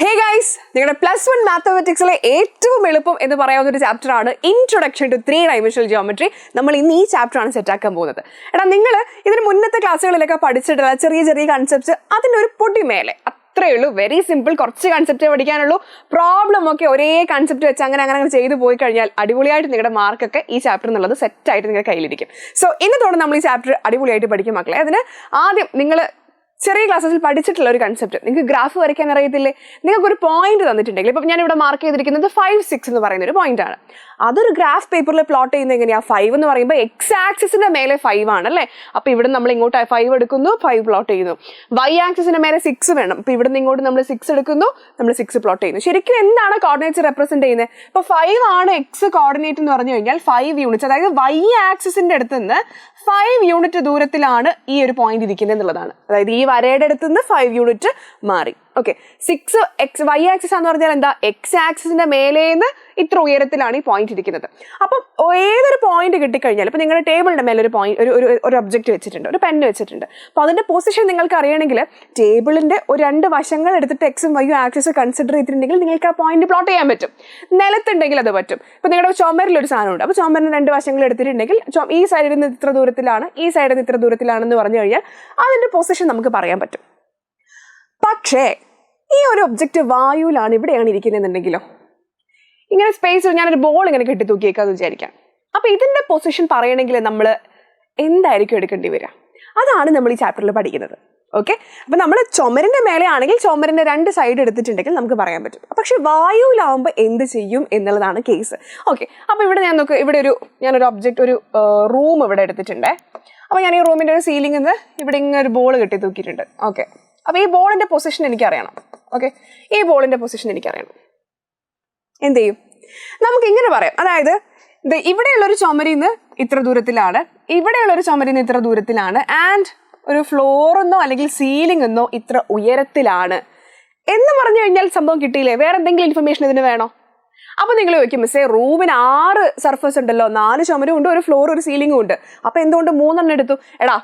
Hey guys, നിങ്ങളുടെ +1 മാത്തമാറ്റിക്സിലെ ഏറ്റവും എളുപ്പം എന്ന് പറയാവുന്ന ഒരു ചാപ്റ്റർ ആണ് ഇൻട്രൊഡക്ഷൻ ടു 3-dimensional geometry. നമ്മൾ ഇന്ന് ഈ ചാപ്റ്റർ ആണ് സെറ്റ് ആക്കാൻ പോകുന്നത്. എടാ നിങ്ങൾ ഇതിന് മുന്നത്തെ ക്ലാസ്സുകളിലൊക്കെ പഠിച്ചിട്ടുള്ള ചെറിയ ചെറിയ കൺസെപ്റ്റ്സ് അതിനൊരു പൊടി മേലെ അത്രയേ ഉള്ളൂ. വെരി സിമ്പിൾ, കുറച്ച് കൺസെപ്റ്റേ പഠിക്കാനുള്ളൂ. പ്രോബ്ലം ഒക്കെ ഒരേ കൺസെപ്റ്റ് വെച്ച് അങ്ങനെ ചെയ്തു പോയി കഴിഞ്ഞാൽ അടിപൊളിയായിട്ട് നിങ്ങളുടെ മാർക്കൊക്കെ ഈ ചാപ്റ്റർ എന്നുള്ളത് സെറ്റായിട്ട് നിങ്ങളുടെ കയ്യിലിരിക്കും. സോ ഇന്നത്തോടെ നമ്മൾ ഈ ചാപ്റ്റർ അടിപൊളിയായിട്ട് പഠിക്കും മക്കളെ. അതിന് ആദ്യം നിങ്ങൾ ചെറിയ ക്ലാസ്സിൽ പഠിച്ചിട്ടുള്ള ഒരു കൺസെപ്റ്റ്, നിങ്ങൾക്ക് ഗ്രാഫ് വരയ്ക്കാൻ അറിയത്തില്ലേ, നിങ്ങൾക്ക് ഒരു പോയിന്റ് തന്നിട്ടുണ്ടെങ്കിൽ, ഇപ്പം ഞാനിവിടെ മാർക്ക് ചെയ്തിരിക്കുന്നത് 5, 6 എന്ന് പറയുന്ന ഒരു പോയിന്റ് ആണ്. അതൊരു ഗ്രാഫ് പേപ്പറിൽ പ്ലോട്ട് ചെയ്യുന്നത് എങ്ങനെയാണ്? 5 എന്ന് പറയുമ്പോൾ എക്സ് ആക്സിസിന്റെ മേലെ 5 ആണ് അല്ലേ. അപ്പോൾ ഇവിടെ നമ്മൾ ഇങ്ങോട്ട് 5 എടുക്കുന്നു, 5 പ്ലോട്ട് ചെയ്യുന്നു. വൈ ആക്സിസിന്റെ മേലെ 6 വേണം. അപ്പോൾ ഇവിടെ നിന്ന് ഇങ്ങോട്ട് നമ്മൾ 6 എടുക്കുന്നു, നമ്മൾ 6 പ്ലോട്ട് ചെയ്യുന്നു. ശരിക്കും എന്താണ് കോർഡിനേറ്റ്സ് റെപ്രസെന്റ് ചെയ്യുന്നത്? ഇപ്പോൾ 5 ആണ് എക്സ് കോർഡിനേറ്റ് എന്ന് പറഞ്ഞു കഴിഞ്ഞാൽ 5 യൂണിറ്റ്സ്, അതായത് വൈ ആക്സിസിന്റെ അടുത്ത് നിന്ന് 5 യൂണിറ്റ് ദൂരത്തിലാണ് ഈ ഒരു പോയിന്റ് ഇരിക്കുന്നത് എന്നുള്ളതാണ്. അതായത് ഈ വരയുടെ അടുത്ത് നിന്ന് 5 യൂണിറ്റ് മാറി. ഓക്കെ, 6 എക്സ് വൈ ആക്സിസ് എന്ന് പറഞ്ഞാൽ എന്താ? എക്സ് ആക്സിസിന്റെ മേലേന്ന് ഇത്ര ഉയരത്തിലാണ് ഈ പോയിന്റ് ഇരിക്കുന്നത്. അപ്പം ഏതൊരു പോയിന്റ് കിട്ടിക്കഴിഞ്ഞാൽ, ഇപ്പം നിങ്ങളുടെ ടേബിളിന്റെ മേലെ ഒരു പോയിന്റ് ഒരു ഒബ്ജക്റ്റ് വെച്ചിട്ടുണ്ട്, ഒരു പെൻ വെച്ചിട്ടുണ്ട്. അപ്പോൾ അതിന്റെ പൊസിഷൻ നിങ്ങൾക്ക് അറിയണമെങ്കിൽ ടേബിളിന്റെ ഒരു 2 വശങ്ങൾ എടുത്തിട്ട് എക്സും വൈയും ആക്സിസ് കൺസിഡർ ചെയ്തിട്ടുണ്ടെങ്കിൽ നിങ്ങൾക്ക് ആ പോയിന്റ് പ്ലോട്ട് ചെയ്യാൻ പറ്റും. നിലത്തുണ്ടെങ്കിൽ അത് പറ്റും. ഇപ്പം നിങ്ങളുടെ ചുമരിൽ ഒരു സാധനമുണ്ട്, അപ്പോൾ ചുമരിന് 2 വശങ്ങൾ എടുത്തിട്ടുണ്ടെങ്കിൽ ഈ സൈഡിൽ നിന്ന് ഇത്ര ദൂരത്തിലാണ്, ഈ സൈഡിൽ നിന്ന് ഇത്ര ദൂരത്തിലാണെന്ന് പറഞ്ഞു കഴിഞ്ഞാൽ അതിന്റെ പൊസിഷൻ നമുക്ക് പറയാൻ പറ്റും. പക്ഷേ ഈ ഒരു ഒബ്ജക്റ്റ് വായുവിലാണ്, ഇവിടെയാണ് ഇരിക്കുന്നതെന്നുണ്ടെങ്കിലോ, ഇങ്ങനെ സ്പേസിൽ ഞാനൊരു ബോൾ ഇങ്ങനെ കെട്ടി തൂക്കിയേക്കാന്ന് വിചാരിക്കാം. അപ്പൊ ഇതിന്റെ പൊസിഷൻ പറയണമെങ്കിൽ നമ്മൾ എന്തായിരിക്കും എടുക്കേണ്ടി വരിക? അതാണ് നമ്മൾ ഈ ചാപ്റ്ററിൽ പഠിക്കുന്നത്. ഓക്കെ, അപ്പൊ നമ്മൾ ചുമരിന്റെ മേലെ ആണെങ്കിൽ ചുമരിന്റെ 2 സൈഡ് എടുത്തിട്ടുണ്ടെങ്കിൽ നമുക്ക് പറയാൻ പറ്റും. പക്ഷെ വായുവിലാവുമ്പോൾ എന്ത് ചെയ്യും എന്നുള്ളതാണ് കേസ്. ഓക്കെ, അപ്പൊ ഇവിടെ ഞാനൊരു ഒബ്ജക്റ്റ്, ഒരു റൂം ഇവിടെ എടുത്തിട്ടുണ്ടേ. അപ്പൊ ഞാൻ ഈ റൂമിന്റെ ഒരു സീലിംഗിൽ നിന്ന് ഇവിടെ ഇങ്ങനെ ഒരു ബോൾ കെട്ടി തൂക്കിയിട്ടുണ്ട്. ഓക്കെ, അപ്പൊ ഈ ബോളിന്റെ പൊസിഷൻ എനിക്കറിയണം. ഓക്കെ, ഈ ബോളിന്റെ പൊസിഷൻ എനിക്കറിയണം. എന്ത് ചെയ്യും? നമുക്ക് ഇങ്ങനെ പറയാം, അതായത് ഇവിടെയുള്ളൊരു ചുമരിൽ നിന്ന് ഇത്ര ദൂരത്തിലാണ്, ഇവിടെയുള്ളൊരു ചുമരിൽ നിന്ന് ഇത്ര ദൂരത്തിലാണ്, ആൻഡ് ഒരു ഫ്ലോറെന്നോ അല്ലെങ്കിൽ സീലിംഗ് എന്നോ ഇത്ര ഉയരത്തിലാണ് എന്ന് പറഞ്ഞു കഴിഞ്ഞാൽ സംഭവം കിട്ടിയില്ലേ? വേറെ എന്തെങ്കിലും ഇൻഫർമേഷൻ ഇതിന് വേണോ? അപ്പൊ നിങ്ങൾ ചോദിക്കും, മിസ്സേ റൂമിന് 6 സർഫസ് ഉണ്ടല്ലോ, 4 ചുമരും ഉണ്ട്, ഒരു ഫ്ലോർ, ഒരു സീലിംഗും ഉണ്ട്, അപ്പൊ എന്തുകൊണ്ട് 3 എടുത്തു? എടാ,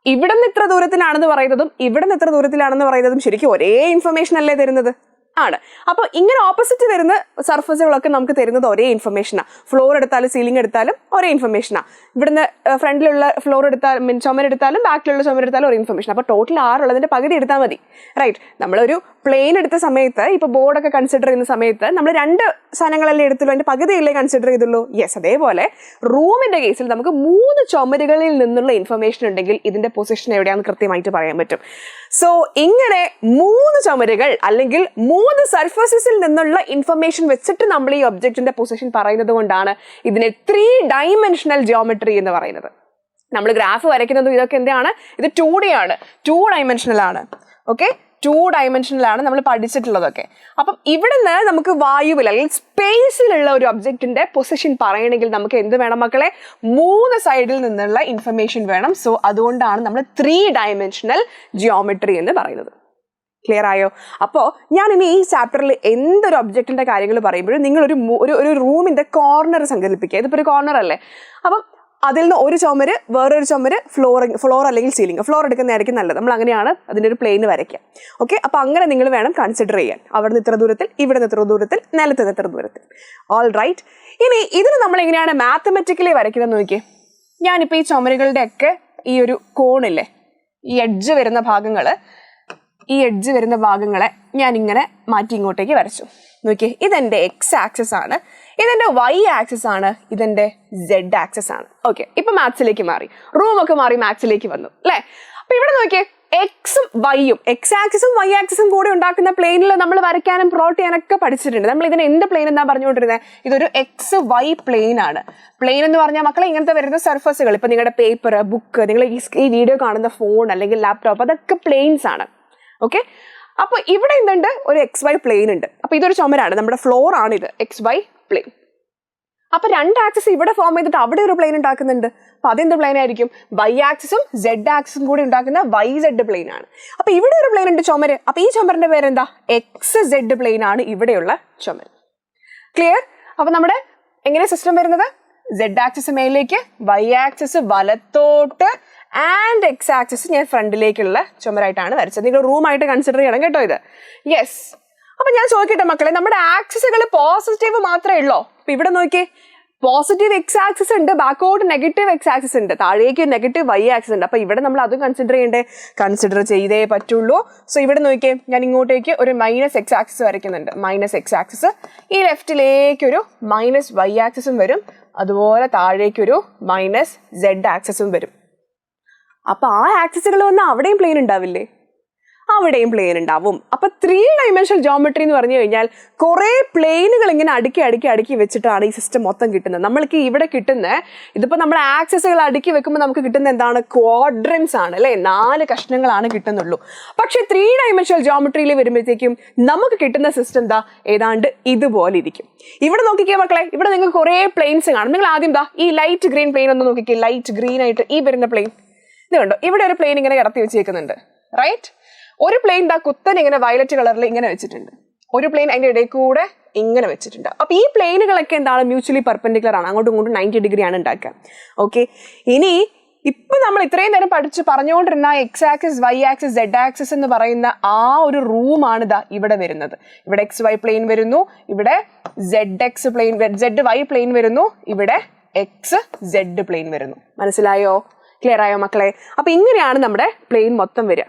ഇവിടെ നിന്ന് ഇത്ര ദൂരത്തിലാണെന്ന് പറയുന്നതും ഇവിടെ നിന്ന് ഇത്ര ദൂരത്തിലാണെന്ന് പറയുന്നതും ശരിക്കും ഒരേ ഇൻഫർമേഷൻ അല്ലേ തരുന്നത്? ആണ്. അപ്പോൾ ഇങ്ങനെ ഓപ്പോസിറ്റ് വരുന്ന സർഫസുകളൊക്കെ നമുക്ക് തരുന്നത് ഒരേ ഇൻഫർമേഷനാണ്. ഫ്ലോർ എടുത്താലും സീലിംഗ് എടുത്താലും ഒരേ ഇൻഫർമേഷനാണ്. ഇവിടുന്ന് ഫ്രണ്ടിലുള്ള ഫ്ലോർ എടുത്താലും ചുമരെടുത്താലും ബാക്കിലുള്ള ചുമരെടുത്താലും ഒരേ ഇൻഫർമേഷൻ. അപ്പോൾ ടോട്ടൽ 6 ഉള്ളതിന്റെ പകുതി എടുത്താൽ മതി. റൈറ്റ്. നമ്മളൊരു പ്ലെയിൻ എടുത്ത സമയത്ത്, ഇപ്പോൾ ബോർഡൊക്കെ കൺസിഡർ ചെയ്യുന്ന സമയത്ത് നമ്മൾ 2 സാധനങ്ങളല്ലേ എടുത്തുള്ളൂ, അതിന്റെ പകുതിയല്ലേ കൺസിഡർ ചെയ്തുള്ളൂ? യെസ്, അതേപോലെ റൂമിന്റെ കേസിൽ നമുക്ക് 3 ചുമരുകളിൽ നിന്നുള്ള ഇൻഫർമേഷൻ ഉണ്ടെങ്കിൽ ഇതിന്റെ പൊസിഷൻ എവിടെയാണെന്ന് കൃത്യമായിട്ട് പറയാൻ പറ്റും. സോ ഇങ്ങനെ 3 ചുമരുകൾ അല്ലെങ്കിൽ 3 സർഫസസിൽ നിന്നുള്ള ഇൻഫർമേഷൻ വെച്ചിട്ട് നമ്മൾ ഈ ഒബ്ജക്റ്റിന്റെ പൊസിഷൻ പറയുന്നത് കൊണ്ടാണ് ഇതിനെ 3-dimensional geometry എന്ന് പറയുന്നത്. നമ്മൾ ഗ്രാഫ് വരയ്ക്കുന്നതും ഇതൊക്കെ എന്താണ്? ഇത് 2D ആണ്, 2-dimensional ആണ്. ഓക്കെ, 2-dimensional ആണ് നമ്മൾ പഠിച്ചിട്ടുള്ളതൊക്കെ. അപ്പം ഇവിടുന്ന് നമുക്ക് വായുവിൽ അല്ലെങ്കിൽ സ്പേസിലുള്ള ഒരു ഒബ്ജക്റ്റിന്റെ പൊസിഷൻ പറയണമെങ്കിൽ നമുക്ക് എന്ത് വേണം മക്കളെ? 3 സൈഡിൽ നിന്നുള്ള ഇൻഫർമേഷൻ വേണം. സോ അതുകൊണ്ടാണ് നമ്മൾ 3-dimensional geometry എന്ന് പറയുന്നത്. ക്ലിയർ ആയോ? അപ്പോൾ ഞാൻ ഇനി ഈ ചാപ്റ്ററിൽ എന്തൊരു ഒബ്ജക്റ്റിന്റെ കാര്യങ്ങൾ പറയുമ്പോഴും നിങ്ങൾ ഒരു റൂമിന്റെ കോർണർ സങ്കല്പിക്കുക. ഇതിപ്പോൾ ഒരു കോർണർ അല്ലേ, അപ്പം അതിൽ നിന്ന് ഒരു ചുമര്, വേറൊരു ചുമര്, ഫ്ലോർ അല്ലെങ്കിൽ സീലിംഗ്. ഫ്ലോർ എടുക്കുന്നതായിരിക്കും നല്ലത്. നമ്മൾ അങ്ങനെയാണ് അതിൻ്റെ ഒരു പ്ലെയിൻ വരയ്ക്കുക. ഓക്കെ, അപ്പോൾ അങ്ങനെ നിങ്ങൾ വേണം കൺസിഡർ ചെയ്യാൻ. അവിടെ നിന്ന് ഇത്ര ദൂരത്തിൽ, ഇവിടെ നിന്ന് ഇത്ര ദൂരത്തിൽ, നിലത്ത് നിന്ന് ഇത്ര ദൂരത്തിൽ. All right. ഇനി ഇതിന് നമ്മൾ എങ്ങനെയാണ് മാത്തമെറ്റിക്കലി വരയ്ക്കുന്നത് നോക്കിയേ. ഞാനിപ്പോൾ ഈ ചുമരുകളുടെ ഒക്കെ ഈ ഒരു കോണില്ലേ, ഈ എഡ്ജ് വരുന്ന ഭാഗങ്ങളെ ഞാൻ ഇങ്ങനെ മാറ്റി ഇങ്ങോട്ടേക്ക് വരച്ചു. നോക്കിയേ, ഇതെന്റെ എക്സ് ആക്സിസ് ആണ്, ഇതെന്റെ വൈ ആക്സിസ് ആണ്, ഇതെന്റെ സെഡ് ആക്സിസ് ആണ്. ഓക്കെ, ഇപ്പൊ മാത്സിലേക്ക് മാറി, റൂമൊക്കെ മാറി മാത്സിലേക്ക് വന്നു അല്ലേ. അപ്പൊ ഇവിടെ നോക്കിയേ, എക്സും വൈയും, എക്സ് ആക്സിസും വൈ ആക്സിസും കൂടി ഉണ്ടാക്കുന്ന പ്ലെയിനിൽ നമ്മൾ വരയ്ക്കാനും പ്ലോട്ട് ചെയ്യാനൊക്കെ പഠിച്ചിട്ടുണ്ട്. നമ്മൾ ഇതിന് എന്ത് പ്ലെയിൻ എന്നാ പറഞ്ഞുകൊണ്ടിരുന്നത്? ഇതൊരു എക്സ് വൈ പ്ലെയിൻ ആണ്. പ്ലെയിൻ എന്ന് പറഞ്ഞാൽ മക്കളെ ഇങ്ങനത്തെ വരുന്ന സർഫസുകൾ, ഇപ്പൊ നിങ്ങളുടെ പേപ്പർ, ബുക്ക്, നിങ്ങൾ ഈ വീഡിയോ കാണുന്ന ഫോൺ അല്ലെങ്കിൽ ലാപ്ടോപ്പ്, അതൊക്കെ പ്ലെയിൻസ് ആണ്. ഓക്കെ, അപ്പൊ ഇവിടെ എന്തുണ്ട്? ഒരു എക്സ് വൈ പ്ലെയിൻ ഉണ്ട്. അപ്പൊ ഇതൊരു ചുമരാണ്, നമ്മുടെ ഫ്ലോർ ആണ് ഇത്, എക്സ് വൈ പ്ലെയിൻ. അപ്പൊ 2 ആക്സിസ് ഇവിടെ ഫോം ചെയ്തിട്ട് അവിടെ ഒരു പ്ലെയിൻ ഉണ്ടാക്കുന്നുണ്ട്. അപ്പൊ അതെന്ത് പ്ലെയിൻ ആയിരിക്കും? വൈ ആക്സിസും സെഡ് ആക്സിസും കൂടി ഉണ്ടാക്കുന്ന വൈ സെഡ് പ്ലെയിൻ ആണ്. അപ്പൊ ഇവിടെ ഒരു പ്ലെയിൻ ഉണ്ട്, ചുമര്. അപ്പൊ ഈ ചുമരിന്റെ പേരെന്താ? എക്സ് സെഡ് പ്ലെയിൻ ആണ് ഇവിടെയുള്ള ചുമര്. ക്ലിയർ? അപ്പൊ നമ്മുടെ എങ്ങനെ സിസ്റ്റം വരുന്നത്? സെഡ് ആക്സിസ് മേലേക്ക്, വൈ ആക്സിസ് വലത്തോട്ട്, ആൻഡ് എക്സ് ആക്സിസ് ഞാൻ ഫ്രണ്ടിലേക്കുള്ള ചുമരായിട്ടാണ് വരച്ചത്. നിങ്ങൾ റൂമായിട്ട് കൺസിഡർ ചെയ്യണം കേട്ടോ ഇത്. യെസ്, അപ്പൊ ഞാൻ ചോദിക്കട്ടെ മക്കളെ, നമ്മുടെ ആക്സിസുകൾ പോസിറ്റീവ് മാത്രമേ ഉള്ളൂ? അപ്പൊ ഇവിടെ നോക്കിയേ, പോസിറ്റീവ് എക്സ് ആക്സിസ് ഉണ്ട്, ബാക്കോട്ട് നെഗറ്റീവ് എക്സ് ആക്സിസ് ഉണ്ട്, താഴേക്ക് നെഗറ്റീവ് വൈ ആക്സിസ് ഉണ്ട്. അപ്പൊ ഇവിടെ നമ്മൾ അതും കൺസിഡർ ചെയ്തേ പറ്റുള്ളൂ. സോ ഇവിടെ നോക്കിയേ, ഞാൻ ഇങ്ങോട്ടേക്ക് ഒരു മൈനസ് എക്സ് ആക്സിസ് വരയ്ക്കുന്നുണ്ട്, മൈനസ് എക്സ് ആക്സിസ്. ഈ ലെഫ്റ്റിലേക്ക് ഒരു മൈനസ് വൈ ആക്സിസും വരും, അതുപോലെ താഴേക്കൊരു മൈനസ് സെഡ് ആക്സിസും വരും. അപ്പൊ ആ ആക്സിസുകൾ വന്നാൽ അവിടെയും പ്ലെയിൻ ഉണ്ടാവില്ലേ? അവിടെയും പ്ലെയിൻ ഉണ്ടാവും. അപ്പൊ 3 ഡൈമെൻഷണൽ ജോമെട്രി എന്ന് പറഞ്ഞു കഴിഞ്ഞാൽ കുറെ പ്ലെയിനുകൾ ഇങ്ങനെ അടുക്കി വെച്ചിട്ടാണ് ഈ സിസ്റ്റം മൊത്തം കിട്ടുന്നത്. നമ്മൾക്ക് ഇവിടെ കിട്ടുന്ന ഇതിപ്പോ നമ്മുടെ ആക്സിസുകൾ അടുക്കി വെക്കുമ്പോൾ നമുക്ക് കിട്ടുന്ന എന്താണ്? ക്വാഡ്രൻസ് ആണ് അല്ലെ, 4 കഷ്ണങ്ങളാണ് കിട്ടുന്നുള്ളൂ. പക്ഷെ 3 ഡൈമെൻഷണൽ ജോമെട്രിയിൽ വരുമ്പോഴത്തേക്കും നമുക്ക് കിട്ടുന്ന സിസ്റ്റം എന്താ? ഏതാണ്ട് ഇതുപോലെ ഇരിക്കും. ഇവിടെ നോക്കിക്കേ മക്കളെ, ഇവിടെ നിങ്ങൾക്ക് കുറെ പ്ലെയിൻസ് കാണും. നിങ്ങൾ ആദ്യം ഈ ലൈറ്റ് ഗ്രീൻ പ്ലെയിൻ ഒന്ന് നോക്കിക്കേ, ലൈറ്റ് ഗ്രീൻ ആയിട്ട് ഈ വരുന്ന പ്ലെയിൻ ഇത് കണ്ടോ? ഇവിടെ ഒരു പ്ലെയിൻ ഇങ്ങനെ കടത്തി വെച്ചേക്കുന്നുണ്ട്, റൈറ്റ്? ഒരു പ്ലെയിൻ കുത്തൻ ഇങ്ങനെ വയലറ്റ് കളറിൽ ഇങ്ങനെ വെച്ചിട്ടുണ്ട്, ഒരു പ്ലെയിൻ അതിന്റെ ഇടയിൽ കൂടെ ഇങ്ങനെ വെച്ചിട്ടുണ്ട്. അപ്പൊ ഈ പ്ലെയിനുകളൊക്കെ എന്താണ്? മ്യൂച്വലി പെർപെൻഡിക്കുലർ ആണ്, അങ്ങോട്ടും ഇങ്ങോട്ടും 90 ഡിഗ്രി ആണ് ഉണ്ടാക്കുക. ഓക്കെ, ഇനി ഇപ്പൊ നമ്മൾ ഇത്രയും നേരം പറഞ്ഞുകൊണ്ടിരുന്ന X axis, Y axis, Z axis എന്ന് പറയുന്ന ആ ഒരു റൂമാണ് ഇവിടെ വരുന്നത്. ഇവിടെ എക്സ് വൈ പ്ലെയിൻ വരുന്നു, ഇവിടെ Z X plane, Z Y plane വരുന്നു, ഇവിടെ എക്സ് സെഡ് പ്ലെയിൻ വരുന്നു. മനസ്സിലായോ? ക്ലിയർ ആയോ മക്കളെ? അപ്പൊ ഇങ്ങനെയാണ് നമ്മുടെ പ്ലെയിൻ മൊത്തം വരിക.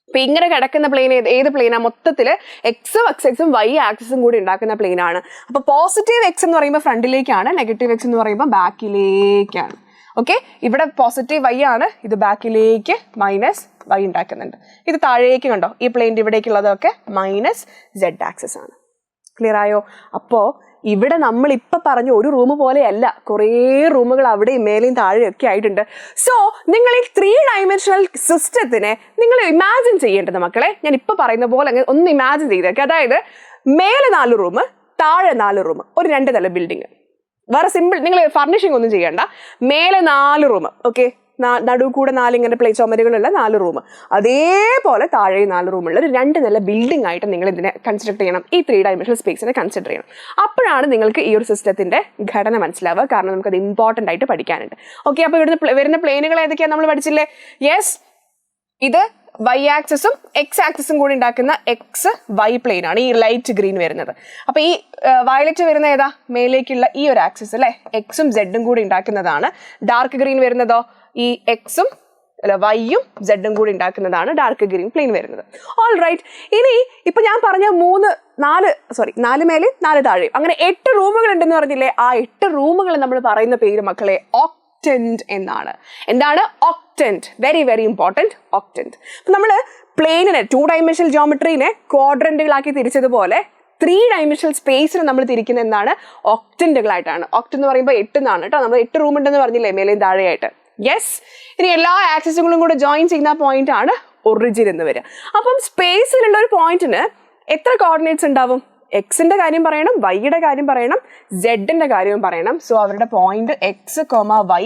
അപ്പൊ ഇങ്ങനെ കിടക്കുന്ന പ്ലെയിൻ ഏത് പ്ലെയിനാ? മൊത്തത്തില് എക്സും എക്സും വൈ ആക്സിസും കൂടി ഉണ്ടാക്കുന്ന പ്ലെയിൻ ആണ്. അപ്പൊ പോസിറ്റീവ് എക്സ് എന്ന് പറയുമ്പോൾ ഫ്രണ്ടിലേക്കാണ്, നെഗറ്റീവ് എക്സ് എന്ന് പറയുമ്പോൾ ബാക്കിലേക്കാണ്. ഓക്കെ, ഇവിടെ പോസിറ്റീവ് വൈ ആണ്, ഇത് ബാക്കിലേക്ക് മൈനസ് വൈ ഉണ്ടാക്കുന്നുണ്ട്. ഇത് താഴേക്ക് കണ്ടോ, ഈ പ്ലെയിൻ്റെ ഇവിടേക്കുള്ളതൊക്കെ മൈനസ് സെഡ് ആക്സിസ് ആണ്. ക്ലിയർ ആയോ? അപ്പോ ഇവിടെ നമ്മൾ ഇപ്പൊ പറഞ്ഞ ഒരു റൂം പോലെയല്ല, കുറേ റൂമുകൾ അവിടെയും മേലെയും താഴെയൊക്കെ ആയിട്ടുണ്ട്. സോ നിങ്ങൾ ഈ 3 ഡൈമെൻഷണൽ സിസ്റ്റത്തിനെ നിങ്ങൾ ഇമാജിൻ ചെയ്യേണ്ടത് മക്കളെ, ഞാൻ ഇപ്പൊ പറയുന്ന പോലെ ഒന്ന് ഇമാജിൻ ചെയ്തേക്കെ. അതായത് മേലെ 4 റൂം, താഴെ 4 റൂം, ഒരു 2 നില ബിൽഡിങ്. വേറെ സിമ്പിൾ, നിങ്ങൾ ഫർണിഷിംഗ് ഒന്നും ചെയ്യണ്ട. മേലെ 4 റൂം, ഓക്കെ, നടുവ് കൂടെ 4 ഇങ്ങനെ ചുമരുകളുള്ള 4 റൂം, അതേപോലെ താഴെ 4 റൂമുള്ള ഒരു 2 നില ബിൽഡിംഗ് ആയിട്ട് നിങ്ങൾ ഇതിനെ കൺസിഡർ ചെയ്യണം. ഈ 3 ഡൈമെൻഷണൽ സ്പേസിനെ കൺസിഡർ ചെയ്യണം. അപ്പോഴാണ് നിങ്ങൾക്ക് ഈ ഒരു സിസ്റ്റത്തിന്റെ ഘടന മനസ്സിലാവുക. കാരണം നമുക്കത് ഇമ്പോർട്ടൻ്റ് ആയിട്ട് പഠിക്കാനുണ്ട്. ഓക്കെ, അപ്പോൾ ഇവിടുന്ന് വരുന്ന പ്ലെയിനുകൾ ഏതൊക്കെയാണ് നമ്മൾ പഠിച്ചില്ലേ? യെസ്, ഇത് വൈ ആക്സിസും എക്സ് ആക്സിസും കൂടി ഉണ്ടാക്കുന്ന എക്സ് വൈ പ്ലെയിൻ ആണ് ഈ ലൈറ്റ് ഗ്രീൻ വരുന്നത്. അപ്പൊ ഈ വയലറ്റ് വരുന്ന ഏതാ? മേലേക്കുള്ള ഈ ഒരു ആക്സിസ് അല്ലെ, എക്സും സെഡും കൂടി ഉണ്ടാക്കുന്നതാണ്. ഡാർക്ക് ഗ്രീൻ വരുന്നതോ ഈ എക്സും വൈയും സെഡും കൂടി ഉണ്ടാക്കുന്നതാണ് ഡാർക്ക് ഗ്രീൻ പ്ലെയിൻ വരുന്നത്. ഓൾ റൈറ്റ്, ഇനി ഇപ്പൊ ഞാൻ പറഞ്ഞ 4 മേലെ 4 താഴെ, അങ്ങനെ 8 റൂമുകൾ ഉണ്ടെന്ന് പറഞ്ഞില്ലേ? ആ 8 റൂമുകൾ നമ്മൾ പറയുന്ന പേര് മക്കളെ ഒക്ടന്റ് എന്നാണ്. എന്താണ്? Octant. Very very important, octant. അപ്പൊ നമ്മള് പ്ലെയിനിനെ 2 ഡൈമെൻഷണൽ ജോമെട്രീനെ ക്വാഡ്രന്റുകളാക്കി തിരിച്ചതുപോലെ 3 ഡൈമെൻഷണൽ സ്പേസിന് നമ്മൾ തിരിക്കുന്ന എന്താണ്? ഒക്ടന്റുകളായിട്ടാണ്. ഒക്ട് എന്ന് പറയുമ്പോൾ 8 എന്നാണ് കേട്ടോ. നമ്മൾ 8 റൂം ഉണ്ടെന്ന് പറഞ്ഞില്ലേ മേലെയും താഴെയായിട്ട്? യെസ്. ഇനി എല്ലാ ആക്സിസുകളും കൂടെ ജോയിൻ ചെയ്യുന്ന പോയിന്റ് ആണ് ഒറിജിൻ എന്ന് വരിക. അപ്പം സ്പേസിലുള്ള ഒരു പോയിന്റിന് എത്ര കോർഡിനേറ്റ്സ് ഉണ്ടാവും? എക്സിന്റെ കാര്യം പറയണം, വൈയുടെ കാര്യം പറയണം, സെഡിന്റെ കാര്യവും പറയണം. സോ അവരുടെ പോയിന്റ് എക്സ് വൈ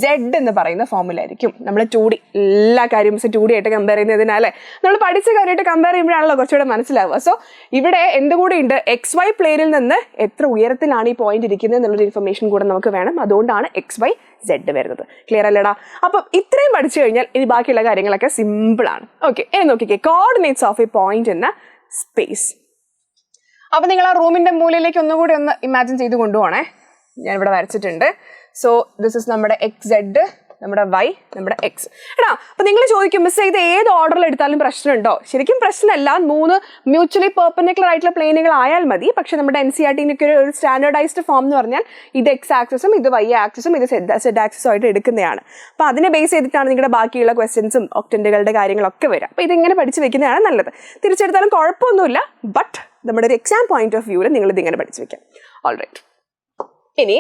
സെഡ് എന്ന് പറയുന്ന ഫോമിലായിരിക്കും. നമ്മൾ 2D എല്ലാ കാര്യവും 2D ആയിട്ട് കമ്പയർ ചെയ്യുന്നതിനാലേ നമ്മൾ പഠിച്ച കാര്യമായിട്ട് കമ്പയർ ചെയ്യുമ്പോഴാണല്ലോ കുറച്ചുകൂടെ മനസ്സിലാവുക. സോ ഇവിടെ എന്തുകൂടി ഉണ്ട്? എക്സ് വൈ പ്ലെയിനിൽ നിന്ന് എത്ര ഉയരത്തിലാണ് ഈ പോയിന്റ് ഇരിക്കുന്നത് എന്നുള്ളൊരു ഇൻഫർമേഷൻ കൂടെ നമുക്ക് വേണം. അതുകൊണ്ടാണ് എക്സ് വൈ സെഡ് വരുന്നത്. ക്ലിയർ അല്ലേടാ? അപ്പം ഇത്രയും പഠിച്ചു കഴിഞ്ഞാൽ ഇനി ബാക്കിയുള്ള കാര്യങ്ങളൊക്കെ സിമ്പിൾ ആണ്. ഓക്കെ, ഇനി നോക്കിക്കേ, കോർഡിനേറ്റ്സ് ഓഫ് എ പോയിന്റ് എന്ന സ്പേസ്. അപ്പൊ നിങ്ങൾ ആ റൂമിന്റെ മൂലയിലേക്ക് ഒന്നുകൂടി ഒന്ന് ഇമാജിൻ ചെയ്ത് കൊണ്ടുപോകണേ. ഞാൻ ഇവിടെ വരച്ചിട്ടുണ്ട്. സോ ദിസ് ഇസ് നമ്മുടെ എക്സ് സെഡ്, നമ്മുടെ വൈ, നമ്മുടെ എക്സ്. എടാ, അപ്പൊ നിങ്ങൾ ചോദിക്കും, മിസ് ഇത് ഏത് ഓർഡറിൽ എടുത്താലും പ്രശ്നമുണ്ടോ? ശരിക്കും പ്രശ്നമല്ല. 3 മ്യൂച്വലി പെർപെൻഡിക്കുലർ ആയിട്ടുള്ള പ്ലെയിനുകൾ ആയാൽ മതി. പക്ഷെ നമ്മുടെ NCERT-ന്റെ ഒരു സ്റ്റാൻഡേർഡൈസ്ഡ് ഫോം എന്ന് പറഞ്ഞാൽ ഇത് എക്സ് ആക്സിസും ഇത് വൈ ആക്സിസും ഇത് സെഡ് ആക്സിസും ആയിട്ട് എടുക്കുന്നതാണ്. അപ്പൊ അതിനെ ബേസ് ചെയ്തിട്ടാണ് നിങ്ങളുടെ ബാക്കിയുള്ള ക്വസ്റ്റ്യൻസും ഒക്ടന്റുകളുടെ കാര്യങ്ങളൊക്കെ വരാം. അപ്പൊ ഇതിങ്ങനെ പഠിച്ച് വെക്കുന്നതാണ് നല്ലത്. തിരിച്ചെടുത്താലും കുഴപ്പമൊന്നുമില്ല. ബട്ട് നമ്മുടെ ഒരു എക്സാം പോയിന്റ് ഓഫ് വ്യൂവിൽ നിങ്ങൾ ഇതിങ്ങനെ പഠിച്ചു വെക്കാം. ഓൾറൈറ്റ്, ഇനി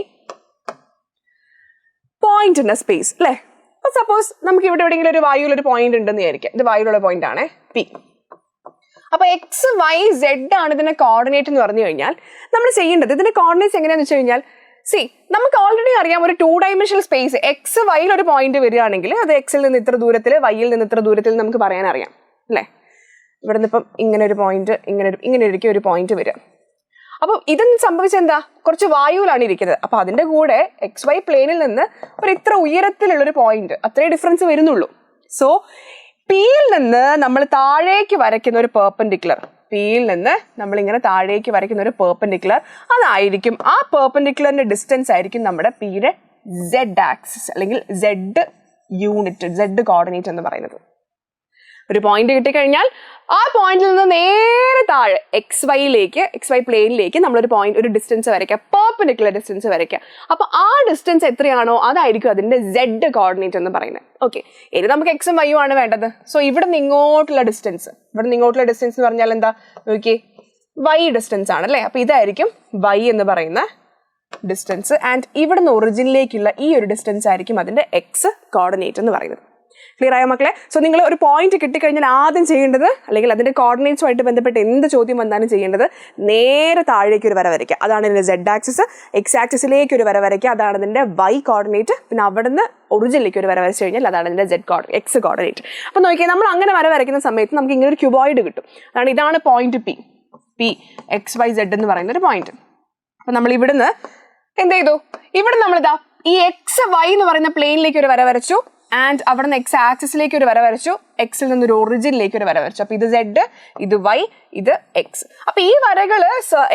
പോയിന്റ് ഇൻ എ സ്പേസ് അല്ലേ? അപ്പൊ സപ്പോസ് നമുക്ക് ഇവിടെ എവിടെയെങ്കിലും ഒരു വായുവിലൊരു പോയിന്റ് ഉണ്ടെന്ന് വിചാരിക്കാം. ഇത് വായുവിലുള്ള പോയിന്റ് ആണ് പി. അപ്പൊ എക്സ് വൈ സെഡ് ആണ് ഇതിന്റെ കോർഡിനേറ്റ് എന്ന് പറഞ്ഞു കഴിഞ്ഞാൽ നമ്മൾ ചെയ്യേണ്ടത് ഇതിന്റെ കോർഡിനേറ്റ്സ് എങ്ങനെയാണെന്ന് വെച്ച് കഴിഞ്ഞാൽ, നമുക്ക് ഓൾറെഡി അറിയാം ഒരു 2 ഡൈമെൻഷണൽ സ്പേസ് എക്സ് വൈയിൽ ഒരു പോയിന്റ് വരികയാണെങ്കിൽ അത് എക്സിൽ നിന്ന് ഇത്ര ദൂരത്തിൽ വൈയിൽ നിന്ന് ഇത്ര ദൂരത്തിൽ നമുക്ക് പറയാൻ അറിയാം അല്ലേ? ഇവിടെ നിന്ന് ഇപ്പം ഇങ്ങനെ ഒരു പോയിന്റ്, ഇങ്ങനെ ഒരിക്കലും ഒരു പോയിന്റ് വരിക. അപ്പം ഇതെന്ന് സംഭവിച്ചെന്താ? കുറച്ച് വായുവിലാണ് ഇരിക്കുന്നത്. അപ്പൊ അതിന്റെ കൂടെ എക്സ് വൈ പ്ലെയിനിൽ നിന്ന് ഒരു ഇത്ര ഉയരത്തിലുള്ളൊരു പോയിന്റ്, അത്രേ ഡിഫറൻസ് വരുന്നുള്ളൂ. സോ പിയിൽ നിന്ന് നമ്മൾ താഴേക്ക് വരയ്ക്കുന്ന ഒരു പെർപെൻഡിക്കുലർ പിയിൽ നിന്ന് നമ്മളിങ്ങനെ താഴേക്ക് വരയ്ക്കുന്ന ഒരു പെർപെൻഡിക്കുലർ, അതായിരിക്കും ആ പെർപെൻഡിക്കുലറിന്റെ ഡിസ്റ്റൻസ് ആയിരിക്കും നമ്മുടെ പിയുടെ സെഡ് ആക്സിസ് അല്ലെങ്കിൽ സെഡ് യൂണിറ്റ്, സെഡ് കോർഡിനേറ്റ് എന്ന് പറയുന്നത്. ഒരു പോയിന്റ് കിട്ടിക്കഴിഞ്ഞാൽ ആ പോയിന്റിൽ നിന്ന് നേരെ താഴെ എക്സ് വൈ പ്ലെയിനിലേക്ക് നമ്മളൊരു പോയിന്റ്, ഒരു ഡിസ്റ്റൻസ് വരയ്ക്കുക, പെർപെൻഡിക്കുലർ ഡിസ്റ്റൻസ് വരയ്ക്കുക. അപ്പൊ ആ ഡിസ്റ്റൻസ് എത്രയാണോ അതായിരിക്കും അതിന്റെ സെഡ് കോർഡിനേറ്റ് എന്ന് പറയുന്നത്. ഓക്കെ, ഇനി നമുക്ക് എക്സും വൈയും ആണ് വേണ്ടത്. സോ ഇവിടെ നിന്ന് ഇങ്ങോട്ടുള്ള ഡിസ്റ്റൻസ്, എന്ന് പറഞ്ഞാൽ എന്താ നോക്കിയേ, വൈ ഡിസ്റ്റൻസ് ആണ് അല്ലേ. അപ്പൊ ഇതായിരിക്കും വൈ എന്ന് പറയുന്ന ഡിസ്റ്റൻസ്. ആൻഡ് ഇവിടെ നിന്ന് ഒറിജിനിലേക്കുള്ള ഈ ഒരു ഡിസ്റ്റൻസ് ആയിരിക്കും അതിന്റെ എക്സ് കോർഡിനേറ്റ് എന്ന് പറയുന്നത്. ക്ലിയർ ആയോ മക്കളെ? സോ നിങ്ങൾ ഒരു പോയിന്റ് കിട്ടിക്കഴിഞ്ഞാൽ ആദ്യം ചെയ്യേണ്ടത്, അല്ലെങ്കിൽ അതിന്റെ കോർഡിനേറ്റ്സുമായിട്ട് ബന്ധപ്പെട്ട് എന്ത് ചോദ്യം വന്നാലും ചെയ്യേണ്ടത്, നേരെ താഴേക്ക് ഒരു വര വരയ്ക്കുക. അതാണ് ഇതിന്റെ സെഡ് ആക്സിസ്. എക്സ് ആക്സിസിലേക്ക് ഒരു വര വരയ്ക്കുക, അതാണ് ഇതിന്റെ വൈ കോർഡിനേറ്റ്. പിന്നെ അവിടുന്ന് ഒറിജിനിലേക്ക് ഒരു വര വരച്ചു കഴിഞ്ഞാൽ അതാണ് ഇതിന്റെ എക്സ് കോർഡിനേറ്റ്. അപ്പൊ നോക്കിയാൽ നമ്മൾ അങ്ങനെ വര വരയ്ക്കുന്ന സമയത്ത് നമുക്ക് ഇങ്ങനെ ഒരു ക്യൂബോയിഡ് കിട്ടും. ഇതാണ് point P X Y Z എന്ന് പറയുന്ന ഒരു പോയിന്റ്. അപ്പൊ നമ്മൾ ഇവിടുന്ന് എന്ത് ചെയ്തു, ഇവിടെ നമ്മളിതാ ഈ എക്സ് വൈ എന്ന് പറയുന്ന പ്ലെയിനിലേക്ക് ഒരു വര വരച്ചു. ആൻഡ് അവിടെ നിന്ന് എക്സ് ആക്സിസിലേക്ക് ഒരു വര വരച്ചു, എക്സിൽ നിന്നൊരു ഒറിജിനിലേക്ക് ഒരു വര വരച്ചു. അപ്പൊ ഇത് സെഡ്, ഇത് വൈ, ഇത് എക്സ്. അപ്പൊ ഈ വരകള്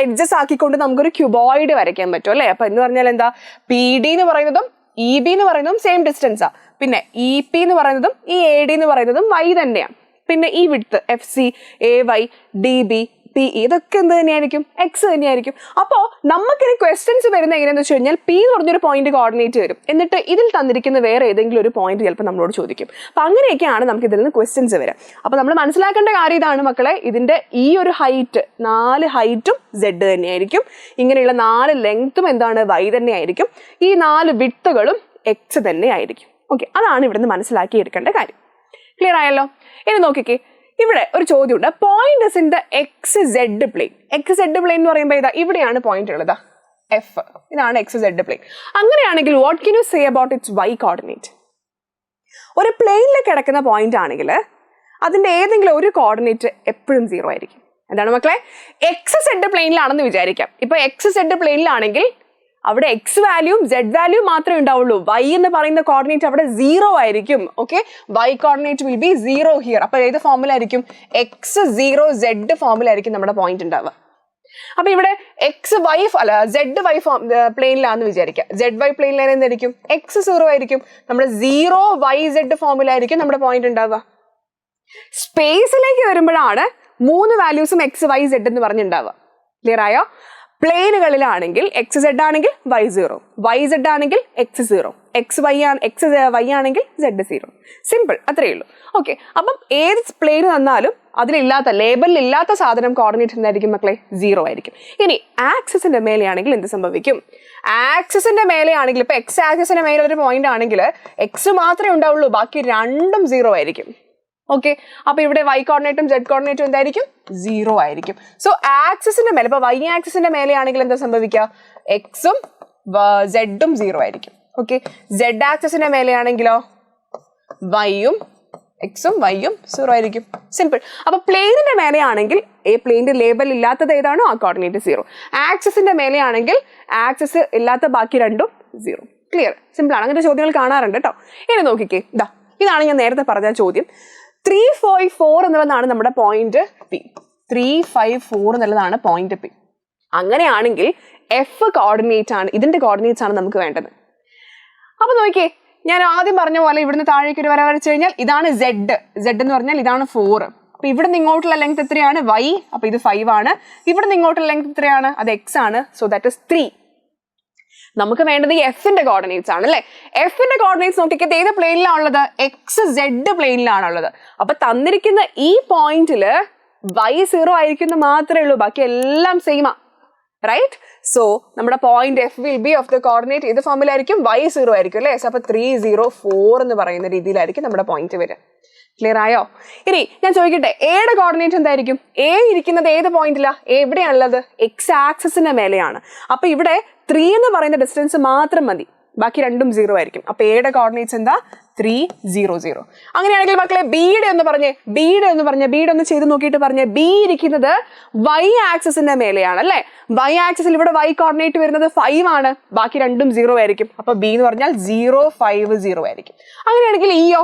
എഡ്ജസ് ആക്കിക്കൊണ്ട് നമുക്കൊരു ക്യൂബോയിഡ് വരയ്ക്കാൻ പറ്റും അല്ലെ. അപ്പൊ എന്ന് പറഞ്ഞാൽ എന്താ, പി ഡി എന്ന് പറയുന്നതും ഇ ബി എന്ന് പറയുന്നതും സെയിം ഡിസ്റ്റൻസാ. പിന്നെ ഇ പി എന്ന് പറയുന്നതും ഈ എ ഡി എന്ന് പറയുന്നതും വൈ തന്നെയാണ്. പിന്നെ ഈ width F C, A Y, D B, P, ഇതൊക്കെ എന്ത് തന്നെയായിരിക്കും, എക്സ് തന്നെയായിരിക്കും. അപ്പോൾ നമുക്കിനി ക്വസ്റ്റ്യൻസ് വരുന്നത് എങ്ങനെയാണെന്ന് വെച്ച് കഴിഞ്ഞാൽ പി എന്ന് പറഞ്ഞൊരു പോയിന്റ് കോർഡിനേറ്റ് വരും, എന്നിട്ട് ഇതിൽ തന്നിരിക്കുന്ന വേറെ ഏതെങ്കിലും ഒരു പോയിന്റ് ചിലപ്പോൾ നമ്മളോട് ചോദിക്കും. അപ്പൊ അങ്ങനെയൊക്കെയാണ് നമുക്ക് ഇതിൽ നിന്ന് ക്വസ്റ്റ്യൻസ് വരിക. അപ്പൊ നമ്മൾ മനസ്സിലാക്കേണ്ട കാര്യം ഇതാണ് മക്കളെ, ഇതിന്റെ ഈ ഒരു ഹൈറ്റ്, 4 ഹൈറ്റും സെഡ് തന്നെയായിരിക്കും. ഇങ്ങനെയുള്ള 4 ലെങ്ത്തും എന്താണ്, വൈ തന്നെയായിരിക്കും. ഈ 4 വിഡ്ത്തുകളും എക്സ് തന്നെയായിരിക്കും. ഓക്കെ, അതാണ് ഇവിടുന്ന് മനസ്സിലാക്കി എടുക്കേണ്ട കാര്യം. ക്ലിയർ ആയല്ലോ? ഇനി നോക്കിക്കേ, ഇവിടെ ഒരു ചോദ്യമുണ്ട്. Point is in the X Z plane. X Z plane എന്ന് പറയുമ്പോൾ ഇതാ ഇവിടെയാണ് പോയിന്റ് ഉള്ളത്, എഫ്. ഇതാണ് എക്സ് സെഡ് പ്ലെയിൻ. അങ്ങനെയാണെങ്കിൽ what can you say about its Y coordinate? ഒരു പ്ലെയിനിൽ കിടക്കുന്ന പോയിന്റ് ആണെങ്കിൽ അതിന്റെ ഏതെങ്കിലും ഒരു കോർഡിനേറ്റ് എപ്പോഴും 0 ആയിരിക്കും. എന്താണ് മക്കളെ, എക്സ് സെഡ് പ്ലെയിനിലാണെന്ന് വിചാരിക്കാം. ഇപ്പൊ എക്സ് സെഡ് പ്ലെയിനിലാണെങ്കിൽ അവിടെ എക്സ് വാല്യൂവും സെഡ് വാല്യൂ മാത്രമേ ഉണ്ടാവുള്ളൂ. വൈ എന്ന് പറയുന്ന കോർഡിനേറ്റ് അവിടെ 0 ആയിരിക്കും. Okay, Y coordinate will be 0 here. അപ്പൊ ഏത് ഫോമിലായിരിക്കും, എക്സ് 0 സെഡ് ഫോമിലായിരിക്കും നമ്മുടെ പോയിന്റ് ഉണ്ടാവുക. അപ്പൊ ഇവിടെ എക്സ് വൈ അല്ല സെഡ് വൈ പ്ലെയിനിലാണെന്ന് വിചാരിക്കാം. സെഡ് വൈ പ്ലെയിനിലാണ് എന്തായിരിക്കും, എക്സ് 0 ആയിരിക്കും. നമ്മുടെ 0 വൈ സെഡ് ഫോമിലായിരിക്കും നമ്മുടെ പോയിന്റ് ഉണ്ടാവുക. സ്പേസിലേക്ക് വരുമ്പോഴാണ് 3 വാല്യൂസും എക്സ് വൈ സെഡ് എന്ന് പറഞ്ഞുണ്ടാവുക. ക്ലിയർ ആയോ? പ്ലെയിനുകളിലാണെങ്കിൽ എക്സ് സെഡ് ആണെങ്കിൽ വൈ 0, വൈ സെഡ് ആണെങ്കിൽ എക്സ് 0, എക്സ് വൈ ആണെങ്കിൽ സെഡ് 0. സിമ്പിൾ, അത്രയേ ഉള്ളൂ. ഓക്കെ, അപ്പം ഏത് പ്ലെയിൻ തന്നാലും അതിലില്ലാത്ത, ലേബലിലില്ലാത്ത സാധനം കോർഡിനേറ്റ് എന്തായിരിക്കും മക്കളെ, 0 ആയിരിക്കും. ഇനി ആക്സിസിന്റെ മേലെയാണെങ്കിൽ എന്ത് സംഭവിക്കും? ആക്സിസിന്റെ മേലെയാണെങ്കിൽ ഇപ്പൊ എക്സ് ആക്സിസിന്റെ മേലെ ഒരു പോയിന്റ് ആണെങ്കിൽ എക്സ് മാത്രമേ ഉണ്ടാവുള്ളൂ, ബാക്കി രണ്ടും 0 ആയിരിക്കും. ഓക്കെ, അപ്പൊ ഇവിടെ വൈ കോർഡിനേറ്റും സെഡ് കോർഡിനേറ്റും എന്തായിരിക്കും, 0 ആയിരിക്കും. സോ ആക്സിസിന്റെ മേലെ, ഇപ്പൊ വൈ ആക്സിസിന്റെ മേലെയാണെങ്കിൽ എന്താ സംഭവിക്കുക, എക്സും സെഡും 0 ആയിരിക്കും. ഓക്കെ, സെഡ് ആക്സിസിന്റെ മേലെയാണെങ്കിലോ വൈയും എക്സും വൈയും 0 ആയിരിക്കും. സിമ്പിൾ. അപ്പൊ പ്ലെയിനിന്റെ മേലെയാണെങ്കിൽ പ്ലെയിനിന്റെ ലേബൽ ഇല്ലാത്തത് ഏതാണോ ആ കോർഡിനേറ്റ് 0. ആക്സിസിന്റെ മേലെയാണെങ്കിൽ ആക്സിസ് ഇല്ലാത്ത ബാക്കി രണ്ടും 0. ക്ലിയർ, സിമ്പിൾ ആണ്. അങ്ങനത്തെ ചോദ്യങ്ങൾ കാണാറുണ്ട് കേട്ടോ. ഇനി നോക്കിക്കേ, ഇതാണ് ഞാൻ നേരത്തെ പറഞ്ഞ ചോദ്യം. 354 എന്നുള്ളതാണ് നമ്മുടെ പോയിന്റ് പി. 354 എന്നുള്ളതാണ് പോയിന്റ് പി. അങ്ങനെയാണെങ്കിൽ എഫ് കോർഡിനേറ്റ് ആണ്, ഇതിന്റെ കോർഡിനേറ്റ്സ് ആണ് നമുക്ക് വേണ്ടത്. അപ്പൊ നോക്കിയേ, ഞാൻ ആദ്യം പറഞ്ഞ പോലെ ഇവിടുന്ന് താഴേക്ക് ഒരു വര വരച്ചു കഴിഞ്ഞാൽ ഇതാണ് സെഡ്. സെഡ് എന്ന് പറഞ്ഞാൽ ഇതാണ് 4. അപ്പൊ ഇവിടെ നിന്ന് ഇങ്ങോട്ടുള്ള ലെങ്ത് എത്രയാണ്, വൈ. അപ്പൊ ഇത് 5 ആണ്. ഇവിടെ നിന്ന് ഇങ്ങോട്ടുള്ള ലെങ്ത് എത്രയാണ്, അത് എക്സ് ആണ്. So that is 3. നമുക്ക് വേണ്ടത് ഈ എഫിന്റെ കോർഡിനേറ്റ്സ് ആണ് അല്ലെ. എഫിന്റെ കോർഡിനേറ്റ്സ് നോക്കിയത് ഏത് പ്ലെയിനിലാണുള്ളത്, എക്സ് സെഡ് പ്ലെയിനിലാണുള്ളത്. അപ്പൊ തന്നിരിക്കുന്ന ഈ പോയിന്റില് വൈ 0 ആയിരിക്കുന്ന മാത്രമേ ഉള്ളൂ, ബാക്കി എല്ലാം സെയിമാ. റൈറ്റ്? സോ നമ്മുടെ point F will be of the coordinate ഏത് ഫോമിലായിരിക്കും, വൈ 0 ആയിരിക്കും അല്ലെ. അപ്പൊ 304 എന്ന് പറയുന്ന രീതിയിലായിരിക്കും നമ്മുടെ പോയിന്റ് വരിക. ക്ലിയർ ആയോ? ഇനി ഞാൻ ചോദിക്കട്ടെ, എയുടെ കോർഡിനേറ്റ് എന്തായിരിക്കും? എ ഇരിക്കുന്നത് ഏത് പോയിന്റിലാ? എവിടെയാണുള്ളത്? എക്സ് ആക്സിസിന്റെ മേലെയാണ്. അപ്പൊ ഇവിടെ 3 എന്ന് പറയുന്ന ഡിസ്റ്റൻസ് മാത്രം മതി, ബാക്കി രണ്ടും 0 ആയിരിക്കും. അപ്പൊ എയുടെ കോർഡിനേറ്റ്സ് എന്താ, 300. അങ്ങനെയാണെങ്കിൽ മക്കളെ ബിയുടെ ഒന്ന് ചെയ്ത് നോക്കിയിട്ട് പറഞ്ഞേ. ബി ഇരിക്കുന്നത് വൈ ആക്സിസിന്റെ മേലെയാണ് അല്ലെ. വൈ ആക്സിസിൽ ഇവിടെ വൈ കോർഡിനേറ്റ് വരുന്നത് 5 ആണ്, ബാക്കി രണ്ടും 0 ആയിരിക്കും. അപ്പൊ ബി എന്ന് പറഞ്ഞാൽ 050 ആയിരിക്കും. അങ്ങനെയാണെങ്കിൽ ഇയോ,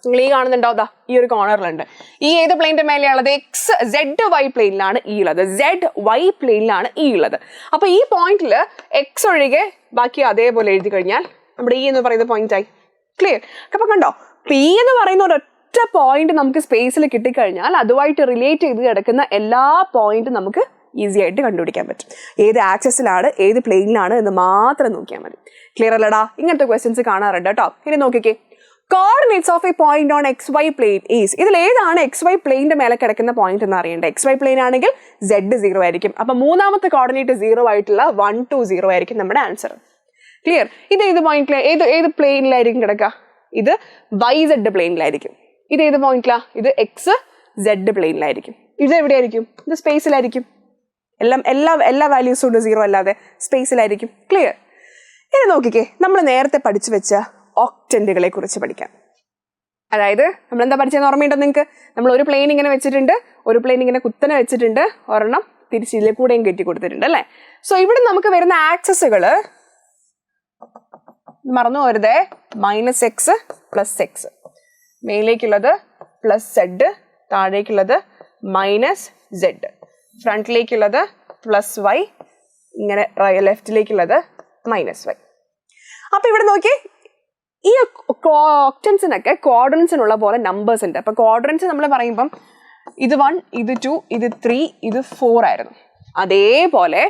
നിങ്ങൾ ഈ കാണുന്നുണ്ടോ? ദാ ഈ ഒരു കോർണറിലുണ്ട്. ഈ ഏത് പ്ലെയിൻ്റെ മേലെയുള്ളത്? എക്സ് സെഡ് വൈ പ്ലെയിനിലാണ് ഈ ഉള്ളത്. സെഡ് വൈ പ്ലെയിനിലാണ് ഈ ഉള്ളത്. അപ്പൊ ഈ പോയിന്റിൽ എക്സ് ഒഴികെ ബാക്കി അതേപോലെ എഴുതി കഴിഞ്ഞാൽ നമ്മുടെ ഈ എന്ന് പറയുന്ന പോയിന്റ് ആയി. ക്ലിയർ? അപ്പൊ കണ്ടോ, പി എന്ന് പറയുന്ന ഒരൊറ്റ പോയിന്റ് നമുക്ക് സ്പേസിൽ കിട്ടിക്കഴിഞ്ഞാൽ അതുമായിട്ട് റിലേറ്റ് ചെയ്ത് കിടക്കുന്ന എല്ലാ പോയിന്റും നമുക്ക് ഈസി ആയിട്ട് കണ്ടുപിടിക്കാൻ പറ്റും. ഏത് ആക്സസിലാണ്, ഏത് പ്ലെയിനിലാണ് എന്ന് മാത്രം നോക്കിയാൽ മതി. ക്ലിയർ അല്ലടാ? ഇങ്ങനത്തെ ക്വസ്റ്റ്യൻസ് കാണാറുണ്ട് കേട്ടോ. ഇനി നോക്കിക്കേ, coordinates of a point on X Y plane is. ഇതിൽ ഏതാണ് എക്സ് വൈ പ്ലെയിൻ്റെ മേലെ കിടക്കുന്ന പോയിന്റ് എന്ന് അറിയണ്ടേ? എക്സ് വൈ പ്ലെയിൻ ആണെങ്കിൽ സെഡ് 0 ആയിരിക്കും. അപ്പൊ മൂന്നാമത്തെ കോർഡിനേറ്റ് 0 ആയിട്ടുള്ള 1 2 0 ആയിരിക്കും നമ്മുടെ ആൻസർ. ക്ലിയർ? ഇത് ഏത് പോയിന്റിൽ ഏത് പ്ലെയിനിലായിരിക്കും കിടക്കുക? ഇത് വൈ സെഡ് പ്ലെയിനിലായിരിക്കും. ഇത് ഏത് പോയിന്റിലാ? ഇത് എക്സ് സെഡ് പ്ലെയിനിലായിരിക്കും. ഇത് എവിടെയായിരിക്കും? ഇത് സ്പേസിലായിരിക്കും. എല്ലാ വാല്യൂസും ഉണ്ട് 0 അല്ലാതെ സ്പേസിലായിരിക്കും. ക്ലിയർ? ഇനി നോക്കിക്കേ, നമ്മൾ നേരത്തെ പഠിച്ചു വെച്ച ഒക്ടന്റുകളെ കുറിച്ച് പഠിക്കാം. അതായത് നമ്മൾ എന്താ പഠിച്ചതെന്ന് ഓർമ്മയുണ്ടോ നിങ്ങൾക്ക്? നമ്മൾ ഒരു പ്ലെയിൻ ഇങ്ങനെ വെച്ചിട്ടുണ്ട്, ഒരു പ്ലെയിൻ ഇങ്ങനെ കുത്തനെ വെച്ചിട്ടുണ്ട്, ഒരെണ്ണം തിരിച്ചില്ലേ കൂടെയും കെട്ടി കൊടുത്തിട്ടുണ്ട് അല്ലേ? സോ ഇവിടെ നമുക്ക് വരുന്ന ആക്സസുകൾ മറന്നു പോരുതേ. -x + x, മേലേക്കുള്ളത് +z, താഴേക്കുള്ളത് -z, ഫ്രണ്ടിലേക്കുള്ളത് +y, ഇങ്ങനെ ലെഫ്റ്റിലേക്കുള്ളത് -y. അപ്പൊ ഇവിടെ നോക്കി, ഈ ഒക്ടൻസിനൊക്കെ ക്വാഡ്രൻസിനുള്ള പോലെ നമ്പേഴ്സ് ഉണ്ട്. അപ്പൊ ക്വാഡ്രൻസ് നമ്മൾ പറയുമ്പം ഇത് 1, ഇത് 2, ഇത് 3, ഇത് 4 ആയിരുന്നു. അതേപോലെ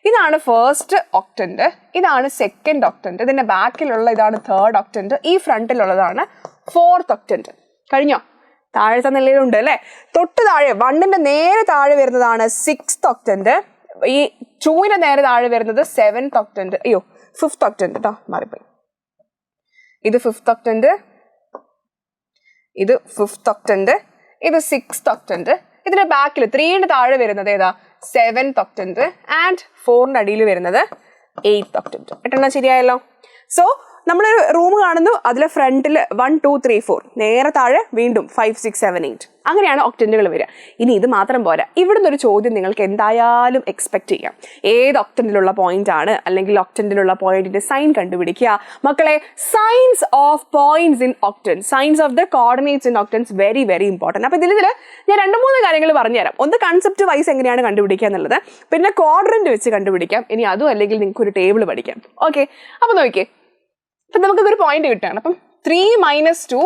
ഇതാണ് ഫസ്റ്റ് ഒക്ടന്റ്, ഇതാണ് സെക്കൻഡ് ഒക്ടന്റ്, ഇതിന്റെ ബാക്കിലുള്ള ഇതാണ് തേർഡ് ഒക്ടന്റ്, ഈ ഫ്രണ്ടിലുള്ളതാണ് ഫോർത്ത് ഒക്ടന്റ്. കഴിഞ്ഞോ? താഴത്തെ നിലയിലുണ്ട് അല്ലേ? തൊട്ട് താഴെ 1ന്റെ നേരെ താഴെ വരുന്നതാണ് 6th ഒക്ടന്റ്, ഈ 2ന്റെ നേരെ താഴെ വരുന്നത് 7th ഒക്ടന്റ്, 5th ഒക്ടന്റ് കേട്ടോ, മാറിപ്പോയി. ഇത് 5th ഒക്ടന്റ്, ഇത് 5th ഒക്ടന്റ്, ഇത് 6th ഒക്ടന്റ്. ഇതിന്റെ ബാക്കിൽ 3ന്റെ താഴെ വരുന്നത് ഏതാ? 7th ഒക്ടന്റ് ആൻഡ് 4ന്റെ അടിയിൽ വരുന്നത് 8th ഒക്ടന്റ്. എട്ടെണ്ണം ശരിയായല്ലോ. സോ നമ്മളൊരു റൂം കാണുന്നു, അതിലെ ഫ്രണ്ടിൽ 1 2 3 4, നേരെ താഴെ വീണ്ടും 5 6 7 8. അങ്ങനെയാണ് ഒക്ടന്റുകൾ വരിക. ഇനി ഇത് മാത്രം പോരാ, ഇവിടുന്ന് ഒരു ചോദ്യം നിങ്ങൾക്ക് എന്തായാലും എക്സ്പെക്ട് ചെയ്യാം. ഏത് ഒക്ടന്റിലുള്ള പോയിന്റ് ആണ്, അല്ലെങ്കിൽ ഒക്ടന്റിലുള്ള പോയിന്റിന്റെ സൈൻ കണ്ടുപിടിക്കുക. മക്കളെ, signs of points in octant, signs of the coordinates in octants very very important. അപ്പൊ ഇതിൽ ഞാൻ 2-3 കാര്യങ്ങൾ പറഞ്ഞുതരാം. ഒന്ന് കൺസെപ്റ്റ് വൈസ് എങ്ങനെയാണ് കണ്ടുപിടിക്കുക എന്നുള്ളത്, പിന്നെ ക്വാഡ്രന്റ് വെച്ച് കണ്ടുപിടിക്കാം. ഇനി അതും അല്ലെങ്കിൽ നിങ്ങൾക്ക് ഒരു ടേബിൾ പഠിക്കാം. ഓക്കെ, അപ്പൊ നോക്കിയേ, അപ്പൊ നമുക്കൊരു പോയിന്റ് കിട്ടുകയാണ്. അപ്പം 3 - 2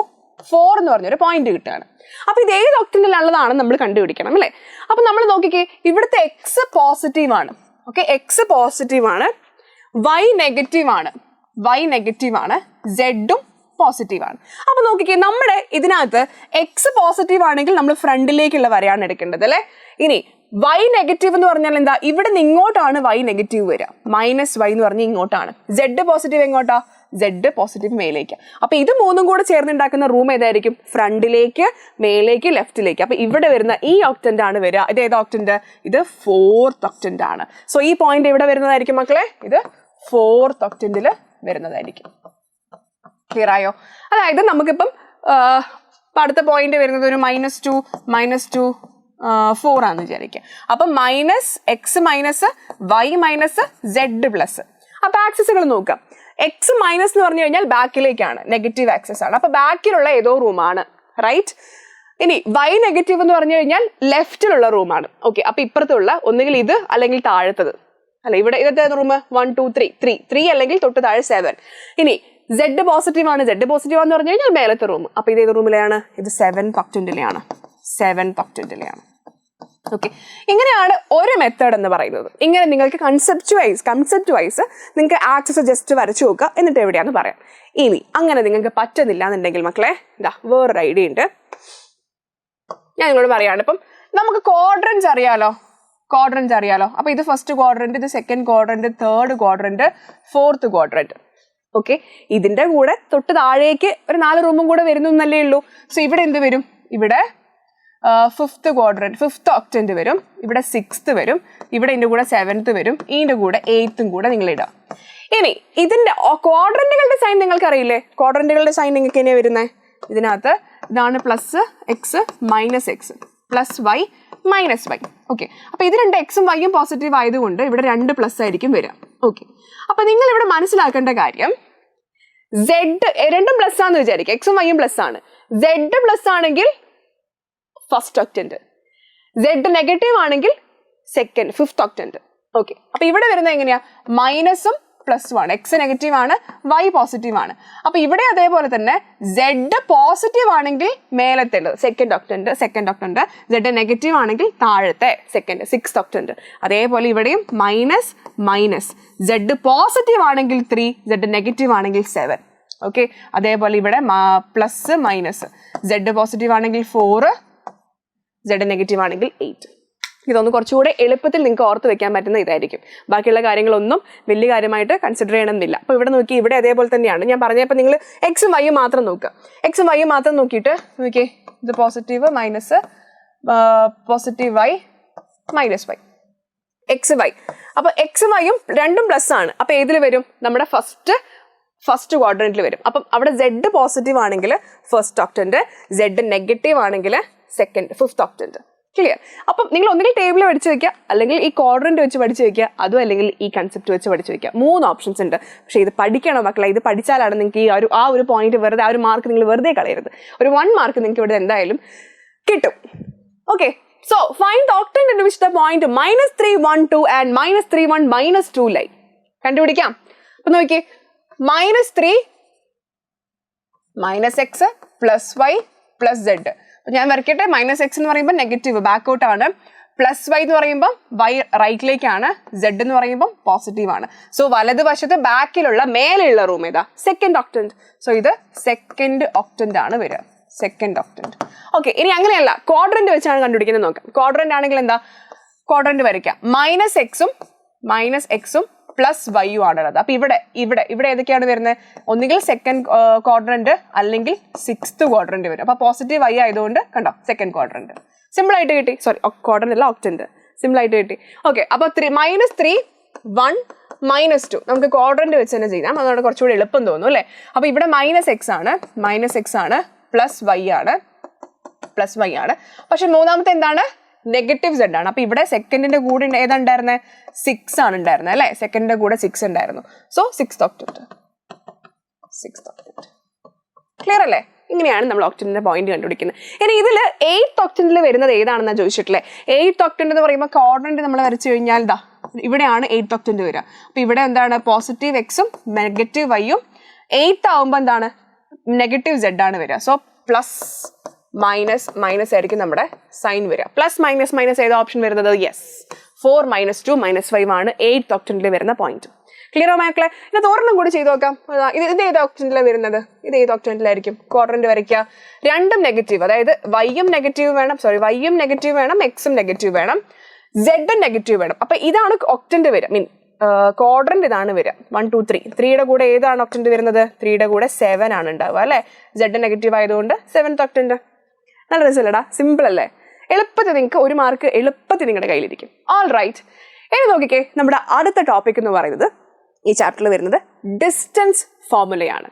4 എന്ന് പറഞ്ഞൊരു പോയിന്റ് കിട്ടുകയാണ്. അപ്പൊ ഇത് ഏത് ഒക്ടന്റിലുള്ളതാണ് നമ്മൾ കണ്ടുപിടിക്കണം അല്ലേ? അപ്പൊ നമ്മൾ നോക്കിക്കേ, ഇവിടുത്തെ എക്സ് പോസിറ്റീവ് ആണ്. ഓക്കെ, എക്സ് പോസിറ്റീവ് ആണ്, വൈ നെഗറ്റീവ് ആണ്, സെഡും പോസിറ്റീവ് ആണ്. അപ്പൊ നോക്കിക്കേ, നമ്മുടെ ഇതിനകത്ത് എക്സ് പോസിറ്റീവ് ആണെങ്കിൽ നമ്മൾ ഫ്രണ്ടിലേക്കുള്ള വരയാണ് എടുക്കേണ്ടത് അല്ലെ? ഇനി വൈ നെഗറ്റീവ് എന്ന് പറഞ്ഞാൽ എന്താ? ഇവിടെ നിന്ന് ഇങ്ങോട്ടാണ് വൈ നെഗറ്റീവ് വരിക, -y എന്ന് പറഞ്ഞാൽ ഇങ്ങോട്ടാണ്. സെഡ് പോസിറ്റീവ് എങ്ങോട്ടാ? സെഡ് പോസിറ്റീവ് മേലേക്ക്. അപ്പൊ ഇത് മൂന്നും കൂടെ ചേർന്നുണ്ടാക്കുന്ന റൂം ഏതായിരിക്കും? ഫ്രണ്ടിലേക്ക്, മേലേക്ക്, ലെഫ്റ്റിലേക്ക്. അപ്പൊ ഇവിടെ വരുന്ന ഈ ഒക്ടന്റ് ആണ് വരിക. ഇത് ഏത് ഒക്ടന്റ്? ഇത് 4th ഒക്ടന്റ് ആണ്. സോ ഈ പോയിന്റ് എവിടെ വരുന്നതായിരിക്കും മക്കളെ? ഇത് 4th ഒക്ടന്റിൽ വരുന്നതായിരിക്കും. ക്ലിയർ ആയോ? അതായത് നമുക്കിപ്പം അടുത്ത പോയിന്റ് വരുന്നത് ഒരു -2 - 2 4 ആണെന്ന് വിചാരിക്കുക. അപ്പൊ -x - y - z+. അപ്പൊ ആക്സസുകൾ നോക്കാം. എക്സ് മൈനസ് എന്ന് പറഞ്ഞു കഴിഞ്ഞാൽ ബാക്കിലേക്കാണ്, നെഗറ്റീവ് ആക്സസ് ആണ്. അപ്പൊ ബാക്കിലുള്ള ഏതോ റൂമാണ്, റൈറ്റ്? ഇനി വൈ നെഗറ്റീവ് എന്ന് പറഞ്ഞു കഴിഞ്ഞാൽ ലെഫ്റ്റിലുള്ള റൂമാണ്. ഓക്കെ, അപ്പൊ ഇപ്പുറത്തുള്ള ഒന്നുകിൽ ഇത് അല്ലെങ്കിൽ താഴത്തത് അല്ല, ഇവിടെ ഇതത്തെ റൂം 1 2 3 അല്ലെങ്കിൽ തൊട്ട് താഴെ 7. ഇനി സെഡ് പോസിറ്റീവ് ആണ്, സെഡ് പോസിറ്റീവ് എന്ന് പറഞ്ഞു കഴിഞ്ഞാൽ മേലത്തെ റൂം. അപ്പൊ ഇത് ഏത് റൂമിലെയാണ്? ഇത് 7th ഒക്ടന്റിലെയാണ്. ഓക്കെ, ഇങ്ങനെയാണ് ഒരു മെത്തേഡ് എന്ന് പറയുന്നത്. ഇങ്ങനെ നിങ്ങൾക്ക് കൺസെപ്റ്റ് വൈസ് നിങ്ങൾക്ക് ആക്സസ് ജസ്റ്റ് വരച്ചു നോക്കുക, എന്നിട്ട് എവിടെയാണെന്ന് പറയാം. ഇനി അങ്ങനെ നിങ്ങൾക്ക് പറ്റുന്നില്ല എന്നുണ്ടെങ്കിൽ മക്കളെ, ഇതാ വേറൊരു ഐഡിയ ഉണ്ട്, ഞാൻ നിങ്ങളോട് പറയാണ്. ഇപ്പം നമുക്ക് ക്വാഡ്രൻസ് അറിയാലോ. അപ്പൊ ഇത് ഫസ്റ്റ് ക്വാഡ്രന്റ്, ഇത് second quadrant, third quadrant, fourth quadrant. Okay, ഇതിന്റെ കൂടെ തൊട്ട് താഴേക്ക് ഒരു 4 റൂമും കൂടെ വരുന്നു എന്നല്ലേ ഉള്ളൂ. സോ ഇവിടെ എന്ത് വരും? ഇവിടെ 5th ക്വാഡ്രന്റ്, 5th ഒക്ടന്റ് വരും, ഇവിടെ 6th വരും, ഇവിടെ ഇതിന്റെ കൂടെ 7th വരും, ഇതിന്റെ കൂടെ 8th കൂടെ നിങ്ങൾ ഇടാം. ഇനി ഇതിന്റെ ക്വാഡ്രന്റുകളുടെ സൈൻ നിങ്ങൾക്ക് അറിയില്ലേ? ക്വാഡ്രന്റുകളുടെ സൈൻ നിങ്ങൾക്ക് എങ്ങനെയാ വരുന്നത്? ഇതിനകത്ത് ഇതാണ് +x - x +y - y. Okay, അപ്പൊ ഇത് 2 എക്സും വൈയും പോസിറ്റീവ് ആയതുകൊണ്ട് ഇവിടെ 2 പ്ലസ് ആയിരിക്കും വരിക. ഓക്കെ, അപ്പൊ നിങ്ങൾ ഇവിടെ മനസ്സിലാക്കേണ്ട കാര്യം, Z രണ്ടും പ്ലസ് ആണെന്ന് വിചാരിക്കുക, എക്സും വൈയും പ്ലസ് ആണ്. Z പ്ലസ് ആണെങ്കിൽ ഫസ്റ്റ് ഒക്ടന്റ്, Z നെഗറ്റീവ് ആണെങ്കിൽ സെക്കൻഡ്, ഫിഫ്ത് ഒക്ടന്റ്. ഓക്കെ, അപ്പൊ ഇവിടെ വരുന്നത് എങ്ങനെയാ? മൈനസും പ്ലസും ആണ്. എക്സ് നെഗറ്റീവ് ആണ്, വൈ പോസിറ്റീവ് ആണ്. അപ്പൊ ഇവിടെ അതേപോലെ തന്നെ Z പോസിറ്റീവ് ആണെങ്കിൽ മേലത്തേത് സെക്കൻഡ് ഒക്ടന്റ്, Z നെഗറ്റീവ് ആണെങ്കിൽ താഴത്തെ സെക്കൻഡ്, സിക്സ് ഒക്ടന്റ്. അതേപോലെ ഇവിടെയും മൈനസ് മൈനസ്, Z പോസിറ്റീവ് ആണെങ്കിൽ 3, Z നെഗറ്റീവ് ആണെങ്കിൽ 7. ഓക്കെ, അതേപോലെ ഇവിടെ പ്ലസ് മൈനസ്, Z പോസിറ്റീവ് ആണെങ്കിൽ 4, Z നെഗറ്റീവ് ആണെങ്കിൽ 8. ഇതൊന്ന് കുറച്ചുകൂടെ എളുപ്പത്തിൽ നിങ്ങൾക്ക് ഓർത്ത് വെക്കാൻ പറ്റുന്ന ഇതായിരിക്കും. ബാക്കിയുള്ള കാര്യങ്ങളൊന്നും വലിയ കാര്യമായിട്ട് കൺസിഡർ ചെയ്യണമെന്നില്ല. അപ്പോൾ ഇവിടെ നോക്കി, ഇവിടെ അതേപോലെ തന്നെയാണ് ഞാൻ പറഞ്ഞപ്പോൾ നിങ്ങൾ എക്സും വൈയും മാത്രം നോക്കുക. എക്സും വൈയും മാത്രം നോക്കിയിട്ട് നോക്കിയേ, ഇത് positive minus positive Y minus Y, X Y. അപ്പോൾ എക്സും വൈയും രണ്ടും പ്ലസ് ആണ്. അപ്പോൾ ഏതിൽ വരും? നമ്മുടെ ഫസ്റ്റ് ക്വാഡ്രന്റിൽ വരും. അപ്പം അവിടെ Z പോസിറ്റീവ് ആണെങ്കിൽ ഫസ്റ്റ് ഒക്ടന്റ്, Z നെഗറ്റീവ് ആണെങ്കിൽ സെക്കൻഡ്, ഫിഫ്ത് ഒക്ടന്റ്. ക്ലിയർ? അപ്പം നിങ്ങൾ ഒന്നുകിൽ ടേബിൾ പഠിച്ചു വെക്കുക, അല്ലെങ്കിൽ ഈ ക്വാഡ്രന്റ് വെച്ച് പഠിച്ചു വെക്കുക, അതും അല്ലെങ്കിൽ ഈ കൺസെപ്റ്റ് വെച്ച് പഠിച്ചു വെക്കുക. 3 ഓപ്ഷൻസ് ഉണ്ട്. പക്ഷേ ഇത് പഠിക്കണം മക്കളെ. ഇത് പഠിച്ചാലാണ് നിങ്ങൾക്ക് ആ ഒരു പോയിന്റ് വെറുതെ, ആ ഒരു മാർക്ക് നിങ്ങൾ വെറുതെ കളയരുത്. ഒരു 1 മാർക്ക് നിങ്ങൾക്ക് ഇവിടെ എന്തായാലും കിട്ടും. Okay, so find the octant in which the point -3, 1, 2 and -3, 1, -2 lie. കണ്ടുപിടിക്കാം. അപ്പൊ നോക്കിയേ, -3 -x +y +z. ഞാൻ വരയ്ക്കട്ടെ. -x എന്ന് പറയുമ്പോൾ നെഗറ്റീവ്, ബാക്കൗട്ട് ആണ്. +y എന്ന് പറയുമ്പോൾ y റൈറ്റിലേക്കാണ്. Z എന്ന് പറയുമ്പോൾ പോസിറ്റീവ് ആണ്. സോ വലതുവശത്ത് ബാക്കിലുള്ള മേലെയുള്ള റൂം ഏതാ? സെക്കൻഡ് ഒക്ടന്റ്. സോ ഇത് സെക്കൻഡ് ഒക്ടന്റ് ആണ് വരിക, സെക്കൻഡ് ഒക്ടന്റ്. ഓക്കെ, ഇനി അങ്ങനെയല്ല, ക്വാഡ്രന്റ് വെച്ചാണ് കണ്ടുപിടിക്കുന്നത്. നോക്കാം. ക്വാഡ്രന്റ് ആണെങ്കിൽ എന്താ? ക്വാഡ്രന്റ് വരയ്ക്കാം. -x +y ആണുള്ളത്. അപ്പൊ ഇവിടെ ഏതൊക്കെയാണ് വരുന്നത്? ഒന്നുകിൽ സെക്കൻഡ് ക്വാഡ്രന്റ് അല്ലെങ്കിൽ സിക്സ്ത് ക്വാഡ്രന്റ് വരും. അപ്പൊ പോസിറ്റീവ് y ആയതുകൊണ്ട് കണ്ടോ, സെക്കൻഡ് ക്വാഡ്രന്റ്. സിമ്പിൾ ആയിട്ട് കിട്ടി. സോറി, ക്വാഡ്രന്റ് അല്ല, ഒക്ടന്റ്. സിമ്പിൾ ആയിട്ട് കിട്ടി. ഓക്കെ, അപ്പൊ -3, -1, -2 നമുക്ക് ക്വാഡ്രന്റ് വെച്ച് തന്നെ ചെയ്യാം. അതുകൊണ്ട് കുറച്ചുകൂടി എളുപ്പം തോന്നും അല്ലേ? അപ്പൊ ഇവിടെ -x ആണ്, +y ആണ്. പക്ഷെ മൂന്നാമത്തെ എന്താണ്? നെഗറ്റീവ് Z ആണ്. അപ്പൊ ഇവിടെ സെക്കൻഡിന്റെ കൂടെ ഏതാണ്ടായിരുന്നത്? 6 ആണ് ഉണ്ടായിരുന്നത് അല്ലെ? സെക്കൻഡിന്റെ കൂടെ 6 ഉണ്ടായിരുന്നു. So sixth ഒക്ടന്റ്. ക്ലിയർ അല്ലേ? ഇങ്ങനെയാണ് നമ്മൾ ഒക്ടന്റിന്റെ പോയിന്റ് കണ്ടുപിടിക്കുന്നത്. ഇനി ഇതിൽ 8th ഒക്ടന്റിൽ വരുന്നത് ഏതാണെന്നാ ചോദിച്ചിട്ടില്ലേ? 8th ഒക്ടന്റ് എന്ന് പറയുമ്പോൾ ക്വാഡ്രന്റ് നമ്മൾ വരച്ചു കഴിഞ്ഞാൽ ദാ ഇവിടെയാണ് 8th ഒക്ടന്റ് വരിക. അപ്പൊ ഇവിടെ എന്താണ്? പോസിറ്റീവ് എക്സും നെഗറ്റീവ് വൈയും. 8th ആവുമ്പോൾ എന്താണ്? നെഗറ്റീവ് Z ആണ് വരിക. സോ പ്ലസ് മൈനസ് ആയിരിക്കും നമ്മുടെ സൈൻ വരിക. +, ഏതാ ഓപ്ഷൻ വരുന്നത്? യെസ്, 4, -2, -5 ആണ് 8th ഒക്ടന്റിൽ വരുന്ന പോയിന്റ്. ക്ലിയർ മക്കളെ? ഇത് ഒരെണ്ണം കൂടി ചെയ്ത് നോക്കാം. ഇത് ഏത് ഒക്ടന്റിലാണ് വരുന്നത്? ഇത് ഏത് ഒക്ടന്റിലായിരിക്കും? ക്വാഡ്രന്റ് വരയ്ക്കുക. രണ്ടും നെഗറ്റീവ്, അതായത് വൈയും നെഗറ്റീവ് വേണം, എക്സും നെഗറ്റീവ് വേണം, Z നെഗറ്റീവ് വേണം. അപ്പൊ ഇതാണ് ഒക്ടന്റ് വരിക, ക്വാഡ്രന്റ് ഇതാണ് വരിക. 1, 2, 3. 3യുടെ കൂടെ ഏതാണ് ഒക്ടന്റ് വരുന്നത്? 3യുടെ കൂടെ 7 ആണ് ഉണ്ടാവുക അല്ലെ? Z നെഗറ്റീവ് ആയതുകൊണ്ട് 7th ഒക്ടന്റ്. നല്ല രസമല്ലടാ? സിമ്പിൾ അല്ലേ? എളുപ്പത്തിൽ നിങ്ങൾക്ക് 1 മാർക്ക് എളുപ്പത്തിൽ നിങ്ങളുടെ കയ്യിലിരിക്കും. ഓൾ റൈറ്റ്, ഇനി നോക്കിക്കേ, നമ്മുടെ അടുത്ത ടോപ്പിക് എന്ന് പറയുന്നത് ഈ ചാപ്റ്ററിൽ വരുന്നത് ഡിസ്റ്റൻസ് ഫോർമുലയാണ്.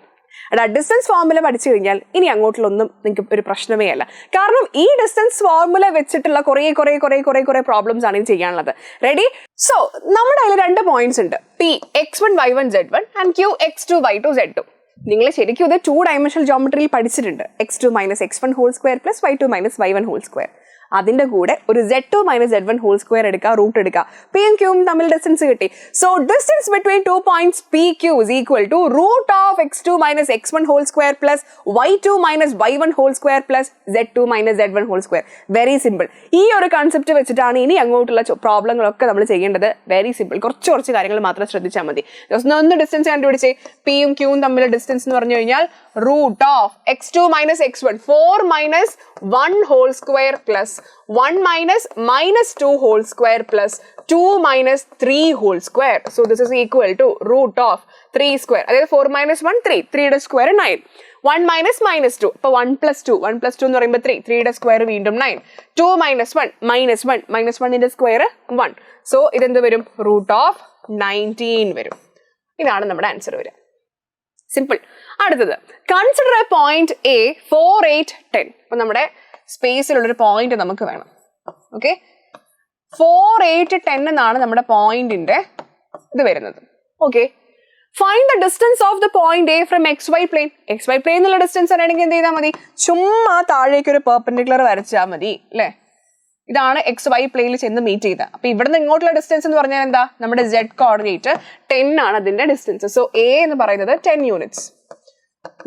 ഡിസ്റ്റൻസ് ഫോർമുല പഠിച്ചു കഴിഞ്ഞാൽ ഇനി അങ്ങോട്ടുള്ളൊന്നും നിങ്ങൾക്ക് ഒരു പ്രശ്നമേ അല്ല. കാരണം ഈ ഡിസ്റ്റൻസ് ഫോർമുല വെച്ചിട്ടുള്ള കുറേ പ്രോബ്ലംസ് ആണ് ഇത് ചെയ്യാനുള്ളത്. റെഡി? സോ നമ്മുടെ അതിൽ 2 പോയിന്റ്സ് ഉണ്ട്. P x1 y1 z1 and Q x2 y2 z2. നിങ്ങൾ ശരിക്കും ഇത് 2 ഡയമെൻഷണൽ ജോമെട്രിയിൽ പഠിച്ചിട്ടുണ്ട്. x2 - x1 whole square + y2 - y1 whole square. അതിന്റെ കൂടെ ഒരു z2 - z1 ഹോൾ സ്ക്വയർ എടുക്കുക, റൂട്ട് എടുക്കുക. P യും Q യും തമ്മിൽ ഡിസ്റ്റൻസ് കിട്ടി. So distance between 2 points PQ is equal to √ x2 - x1 whole square + y2 - y1 whole square + z2 - z1 whole square. Very simple. ഈ ഒരു കൺസെപ്റ്റ് വെച്ചിട്ടാണ് ഇനി അങ്ങോട്ടുള്ള പ്രോബ്ലങ്ങളൊക്കെ നമ്മൾ ചെയ്യേണ്ടത്. Very simple. കുറച്ച് കാര്യങ്ങൾ മാത്രം ശ്രദ്ധിച്ചാൽ മതി. ഒന്ന് ഡിസ്റ്റൻസ് കണ്ടുപിടിച്ചേ. P യും Q യും തമ്മിലുള്ള ഡിസ്റ്റൻസ് എന്ന് പറഞ്ഞു കഴിഞ്ഞാൽ √ x2 - x1 4 - 1 whole square + 1 - -2 whole square plus 2 - 3 whole square. So this is equal to √ 3 square. അതായത് 4 - 1 3, 3യുടെ സ്ക്വയർ 9. 1 - -2, അപ്പോൾ 1 + 2 എന്ന് പറയുമ്പോൾ 3, 3യുടെ സ്ക്വയർ വീണ്ടും 9. 2 - 1 -1ന്റെ സ്ക്വയർ 1. സോ ഇതെന്ത് വരും? √ 19 വരും. ഇതാണ് നമ്മുടെ ആൻസർ വരിക. സിമ്പിൾ. അടുത്തത്, കൺസിഡർ എ പോയിന്റ് A 4, 8, 10. അപ്പൊ നമ്മുടെ സ്പേസിലുള്ളൊരു പോയിന്റ് നമുക്ക് വേണം. ഓക്കെ, 4, 8, 10 എന്നാണ് നമ്മുടെ പോയിന്റിന്റെ ഇത് വരുന്നത്. Okay, Find the distance of the point A from XY plane. XY plane എന്നുള്ള ഡിസ്റ്റൻസ് അറിയണമെങ്കിൽ എന്ത് ചെയ്താൽ മതി? ചുമ്മാ താഴേക്ക് ഒരു പെർപെൻഡിക്കുലർ വരച്ചാൽ മതി അല്ലേ? ഇതാണ് XY പ്ലെയിനിൽ ചെന്ന് മീറ്റ് ചെയ്തത്. അപ്പൊ ഇവിടുന്ന് ഇങ്ങോട്ടുള്ള ഡിസ്റ്റൻസ് എന്ന് പറഞ്ഞാൽ എന്താ? നമ്മുടെ Z കോർഡിനേറ്റ് 10 ആണ് അതിന്റെ ഡിസ്റ്റൻസ്. സോ A എന്ന് പറയുന്നത് 10 യൂണിറ്റ്സ്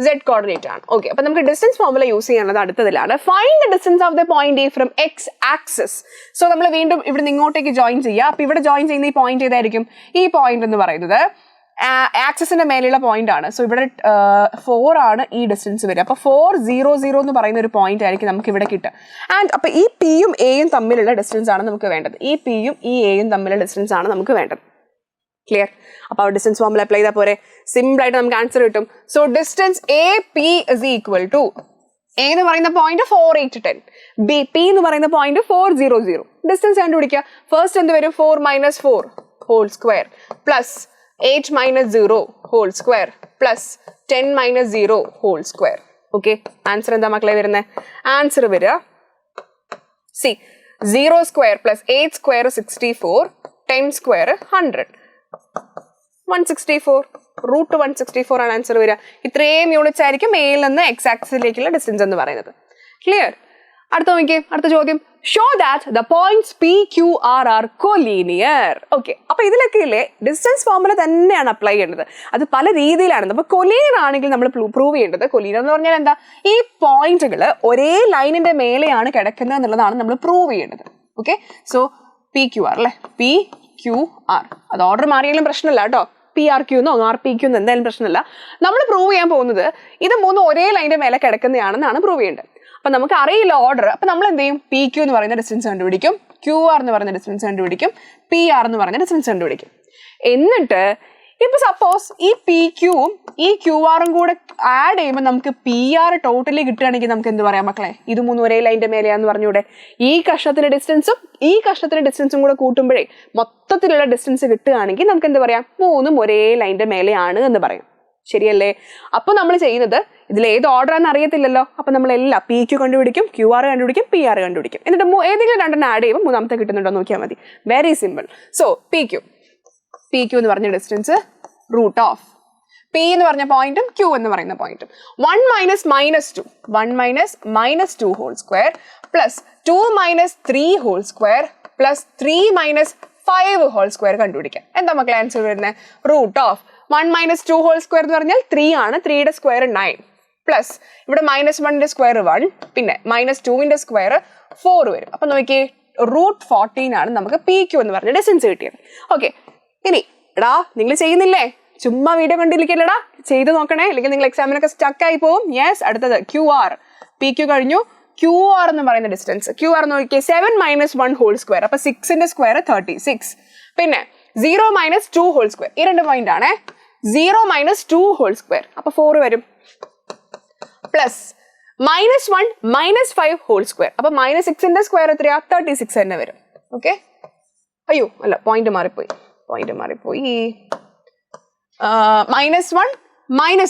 Z കോർഡിനേറ്റ് ആണ്. ഓക്കെ, അപ്പൊ നമുക്ക് ഡിസ്റ്റൻസ് ഫോർമുല യൂസ് ചെയ്യാനുള്ളത് അടുത്തതിലാണ്. Find the distance of the point A from X axis. So നമ്മൾ വീണ്ടും ഇവിടെ നിന്ന് ഇങ്ങോട്ടേക്ക് ജോയിൻ ചെയ്യുക. അപ്പൊ ഇവിടെ ജോയിൻ ചെയ്യുന്ന ഈ പോയിന്റ് ഏതായിരിക്കും? ഈ പോയിന്റ് എന്ന് പറയുന്നത് ആക്സിസിന്റെ മേലെയുള്ള പോയിന്റ് ആണ്. സോ ഇവിടെ 4 ആണ് ഈ ഡിസ്റ്റൻസ് വരിക. അപ്പൊ 4 0 0 എന്ന് പറയുന്ന ഒരു പോയിന്റ് ആയിരിക്കും നമുക്ക് ഇവിടെ കിട്ടുക. ആൻഡ് അപ്പൊ ഈ പിയും എയും തമ്മിലുള്ള ഡിസ്റ്റൻസ് ആണ് നമുക്ക് വേണ്ടത്. ഈ പിയും ഈ എയും തമ്മിലുള്ള ഡിസ്റ്റൻസ് ആണ് നമുക്ക് വേണ്ടത്. ക്ലിയർ? അപ്പൊ ഡിസ്റ്റൻസ് ഫോർമുല അപ്ലൈ ചെയ്താൽ പോരെ, സിമ്പിൾ ആയിട്ട് നമുക്ക് ആൻസർ കിട്ടും. So distance A P is equal to A എന്ന് പറയുന്ന പോയിന്റ് 4 8 10, ബി പി എന്ന് പറയുന്ന പോയിന്റ് 4 0 0. ഡിസ്റ്റൻസ് കണ്ടുപിടിക്കുക. ഫസ്റ്റ് എന്ത് വരും? 4 - 4 whole square plus 8 - 0 whole square plus 10 - 0 whole square. Okay, answer എന്താ മക്കളെ വരുന്നത്? ആൻസർ വരിക സി 0 സ്ക്വയർ പ്ലസ് 8 സ്ക്വയർ 64, 10 സ്ക്വയർ 100, 164 റൂട്ട് 164 ആണ് ആൻസർ വരിക. ഇത്രയും യൂണിറ്റ്സ് ആയിരിക്കും എയിൽ നിന്ന് എക്സ് ആക്സിസിലേക്കുള്ള ഡിസ്റ്റൻസ് എന്ന് പറയുന്നത്. ക്ലിയർ? അടുത്ത നോക്കിയേ, അടുത്ത ചോദ്യം. Show that the points P Q R are collinear. Okay, അപ്പൊ ഇതിലൊക്കെ ഇല്ലേ ഡിസ്റ്റൻസ് ഫോർമുല തന്നെയാണ് അപ്ലൈ ചെയ്യേണ്ടത്. അത് പല രീതിയിലാണ്. അപ്പൊ കൊലീനിയർ ആണെങ്കിൽ നമ്മൾ പ്രൂവ് ചെയ്യേണ്ടത്, കൊലീനിയർ എന്ന് പറഞ്ഞാൽ എന്താ? ഈ പോയിന്റുകൾ ഒരേ ലൈനിന്റെ മേലെയാണ് കിടക്കുന്നത് എന്നുള്ളതാണ് നമ്മൾ പ്രൂവ് ചെയ്യേണ്ടത്. Okay, so P Q R അല്ലെ, പി ക്യു ആർ. അത് ഓർഡർ മാറിയാലും പ്രശ്നമില്ല കേട്ടോ. പി ആർ ക്യൂ എന്നോ ആർ പി ക്യൂ എന്ന് എന്തായാലും പ്രശ്നമില്ല. നമ്മൾ പ്രൂവ് ചെയ്യാൻ പോകുന്നത് ഇത് മൂന്നും ഒരേ ലൈനിന്റെ മേലെ കിടക്കുന്നതാണെന്നാണ് പ്രൂവ് ചെയ്യേണ്ടത്. അപ്പൊ നമുക്ക് അറിയില്ല ഓർഡർ. അപ്പൊ നമ്മൾ എന്ത് ചെയ്യും? പി ക്യൂ എന്ന് പറയുന്ന ഡിസ്റ്റൻസ് കണ്ടുപിടിക്കും, ക്യു ആർ എന്ന് പറയുന്ന ഡിസ്റ്റൻസ് കണ്ടുപിടിക്കും, പി ആർ എന്ന് പറയുന്ന ഡിസ്റ്റൻസ് കണ്ടുപിടിക്കും. എന്നിട്ട് ഇപ്പൊ സപ്പോസ് ഈ പി ക്യൂവും ഈ ക്യു ആറും കൂടെ ആഡ് ചെയ്യുമ്പോൾ നമുക്ക് പി ആർ ടോട്ടലി കിട്ടുകയാണെങ്കിൽ നമുക്ക് എന്ത് പറയാം മക്കളെ? ഇത് മൂന്നും ഒരേ ലൈനിന്റെ മേലെയാന്ന് പറഞ്ഞൂടെ? ഈ കഷ്ണത്തിന്റെ ഡിസ്റ്റൻസും ഈ കഷ്ണത്തിന്റെ ഡിസ്റ്റൻസും കൂടെ കൂട്ടുമ്പോഴേ മൊത്തത്തിലുള്ള ഡിസ്റ്റൻസ് കിട്ടുകയാണെങ്കിൽ നമുക്ക് എന്ത് പറയാം? മൂന്നും ഒരേ ലൈനിന്റെ മേലെയാണ് എന്ന് പറയാം. ശരിയല്ലേ? അപ്പൊ നമ്മൾ ചെയ്യുന്നത് ഇതിൽ ഏത് ഓർഡർ ആണെന്ന് അറിയത്തില്ലല്ലോ. അപ്പൊ നമ്മൾ എല്ലാം പി ക്യു കണ്ടുപിടിക്കും, ക്യു ആർ കണ്ടുപിടിക്കും, പി ആർ കണ്ടുപിടിക്കും. എന്നിട്ട് ഏതെങ്കിലും രണ്ടെണ്ണം ആഡ് ചെയ്യുമ്പോൾ മൂന്നാമത്തെ കിട്ടുന്നുണ്ടോ നോക്കിയാൽ മതി. Very simple. So P Q എന്ന് പറഞ്ഞ ഡിസ്റ്റൻസ് റൂട്ട് ഓഫ് പി എന്ന് പറഞ്ഞ പോയിന്റും ക്യൂ എന്ന് പറയുന്ന പോയിന്റും 1 - -2 whole square plus 2 - 3 whole square plus 3 - 5 whole square കണ്ടുപിടിക്കാം. എന്താ മക്കളെ ആൻസർ വരുന്നത്? റൂട്ട് ഓഫ് 1 - 2 ഹോൾ സ്ക്വയർ എന്ന് പറഞ്ഞാൽ 3 ആണ്, 3യുടെ സ്ക്വയർ 9 പ്ലസ് ഇവിടെ -1ന്റെ സ്ക്വയർ 1, പിന്നെ -2ന്റെ സ്ക്വയർ 4 വരും. അപ്പൊ നോക്കിയേ റൂട്ട് 14 ആണ് നമുക്ക് പി ക്യൂ എന്ന് പറഞ്ഞ ഡിസ്റ്റൻസ് കിട്ടിയത്. ഓക്കെ, ഇനി എടാ നിങ്ങൾ ചെയ്യുന്നില്ലേ? ചുമ്മാ വീഡിയോ കണ്ടിരിക്കില്ലടാ, ചെയ്ത് നോക്കണേ, അല്ലെങ്കിൽ നിങ്ങൾ എക്സാമിനൊക്കെ സ്റ്റക്ക് ആയി പോകും. യെസ്, അടുത്തത് ക്യു ആർ. പി ക്യു കഴിഞ്ഞു. ക്യു ആർ എന്ന് പറയുന്ന ഡിസ്റ്റൻസ് ക്യു ആർ നോക്കിയേ 7 - 1 ഹോൾ സ്ക്വയർ. അപ്പൊ 6ന്റെ സ്ക്വയർ 36, പിന്നെ 0 - 2 ഹോൾ സ്ക്വയർ. ഈ രണ്ട് പോയിന്റ് ആണേ. 0 - 2 ഹോൾ സ്ക്വയർ അപ്പൊ 4 വരും. Plus -1 - 5 whole square. അപ്പൊ -6ന്റെ സ്ക്വയർ എത്രയാ? 36 തന്നെ വരും. ഓക്കെ, അയ്യോ അല്ല, പോയിന്റ് മാറിപ്പോയി. -1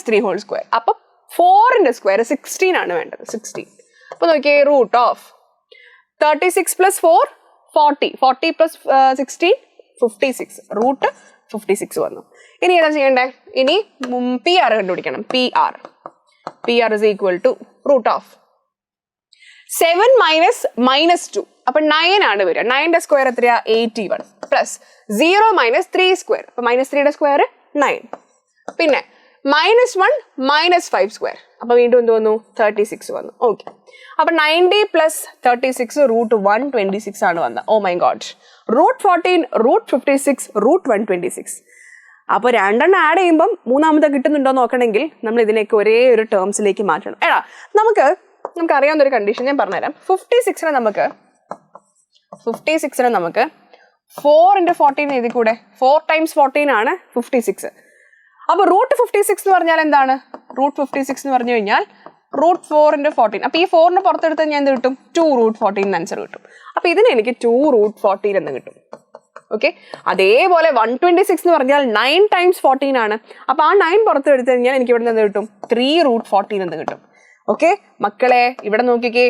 - 3 ഹോൾ സ്ക്വയർ. അപ്പൊ 4ന്റെ സ്ക്വയർ 16 ആണ് വേണ്ടത്. 16. അപ്പൊ നോക്കിയേ റൂട്ട് ഓഫ് 36 + 4 40, 40 + 16 56, റൂട്ട് 56 വന്നു. ഇനി ഏതാ ചെയ്യണ്ടേ? ഇനി പി ആർ കണ്ടുപിടിക്കണം. P R is equal to root of 7 - -2. അപ്പൊ 9 ആണ് വരിക. 9ന്റെ സ്ക്വയർ എത്രയാ? 81 പ്ലസ് 0 - 3 സ്ക്വയർ. അപ്പൊ -3യുടെ സ്ക്വയർ 9, പിന്നെ -1 - 5 സ്ക്വയർ. അപ്പൊ വീണ്ടും എന്ത് വന്നു? 36 വന്നു. ഓക്കെ, അപ്പൊ 90 + 36 റൂട്ട് 126 ആണ് വന്നത്. Oh my God, root 14 root 56 root 126. അപ്പൊ രണ്ടെണ്ണം ആഡ് ചെയ്യുമ്പോൾ മൂന്നാമത്തെ കിട്ടുന്നുണ്ടോ നോക്കണമെങ്കിൽ നമ്മൾ ഇതിനൊക്കെ ഒരേ ഒരു ടേംസിലേക്ക് മാറ്റണം. നമുക്ക് അറിയാവുന്ന ഒരു കണ്ടീഷൻ ഞാൻ പറഞ്ഞുതരാം. 56നെ നമുക്ക് 4 × 14 എഴുതി കൂടെ? 4 × 14 ആണ് 56. അപ്പൊ റൂട്ട് 56 എന്ന് പറഞ്ഞാൽ എന്താണ്? റൂട്ട് 56 എന്ന് പറഞ്ഞു കഴിഞ്ഞാൽ റൂട്ട് 4 × 14. അപ്പൊ ഈ 4നെ പുറത്തെടുത്ത് ഞാൻ എന്ത് കിട്ടും? 2 റൂട്ട് 14 ആൻസർ കിട്ടും. അപ്പൊ ഇതിന് എനിക്ക് 2 റൂട്ട് 14 എന്ന് കിട്ടും. ഓക്കെ, അതേപോലെ 126 എന്ന് പറഞ്ഞാൽ 9 × 14 ആണ്. അപ്പൊ ആ 9 പുറത്തെടുത്ത് കഴിഞ്ഞാൽ എനിക്ക് ഇവിടെ നിന്ന് കിട്ടും 3 റൂട്ട് 14 എന്ന് കിട്ടും. ഓക്കെ മക്കളെ, ഇവിടെ നോക്കിക്കേ,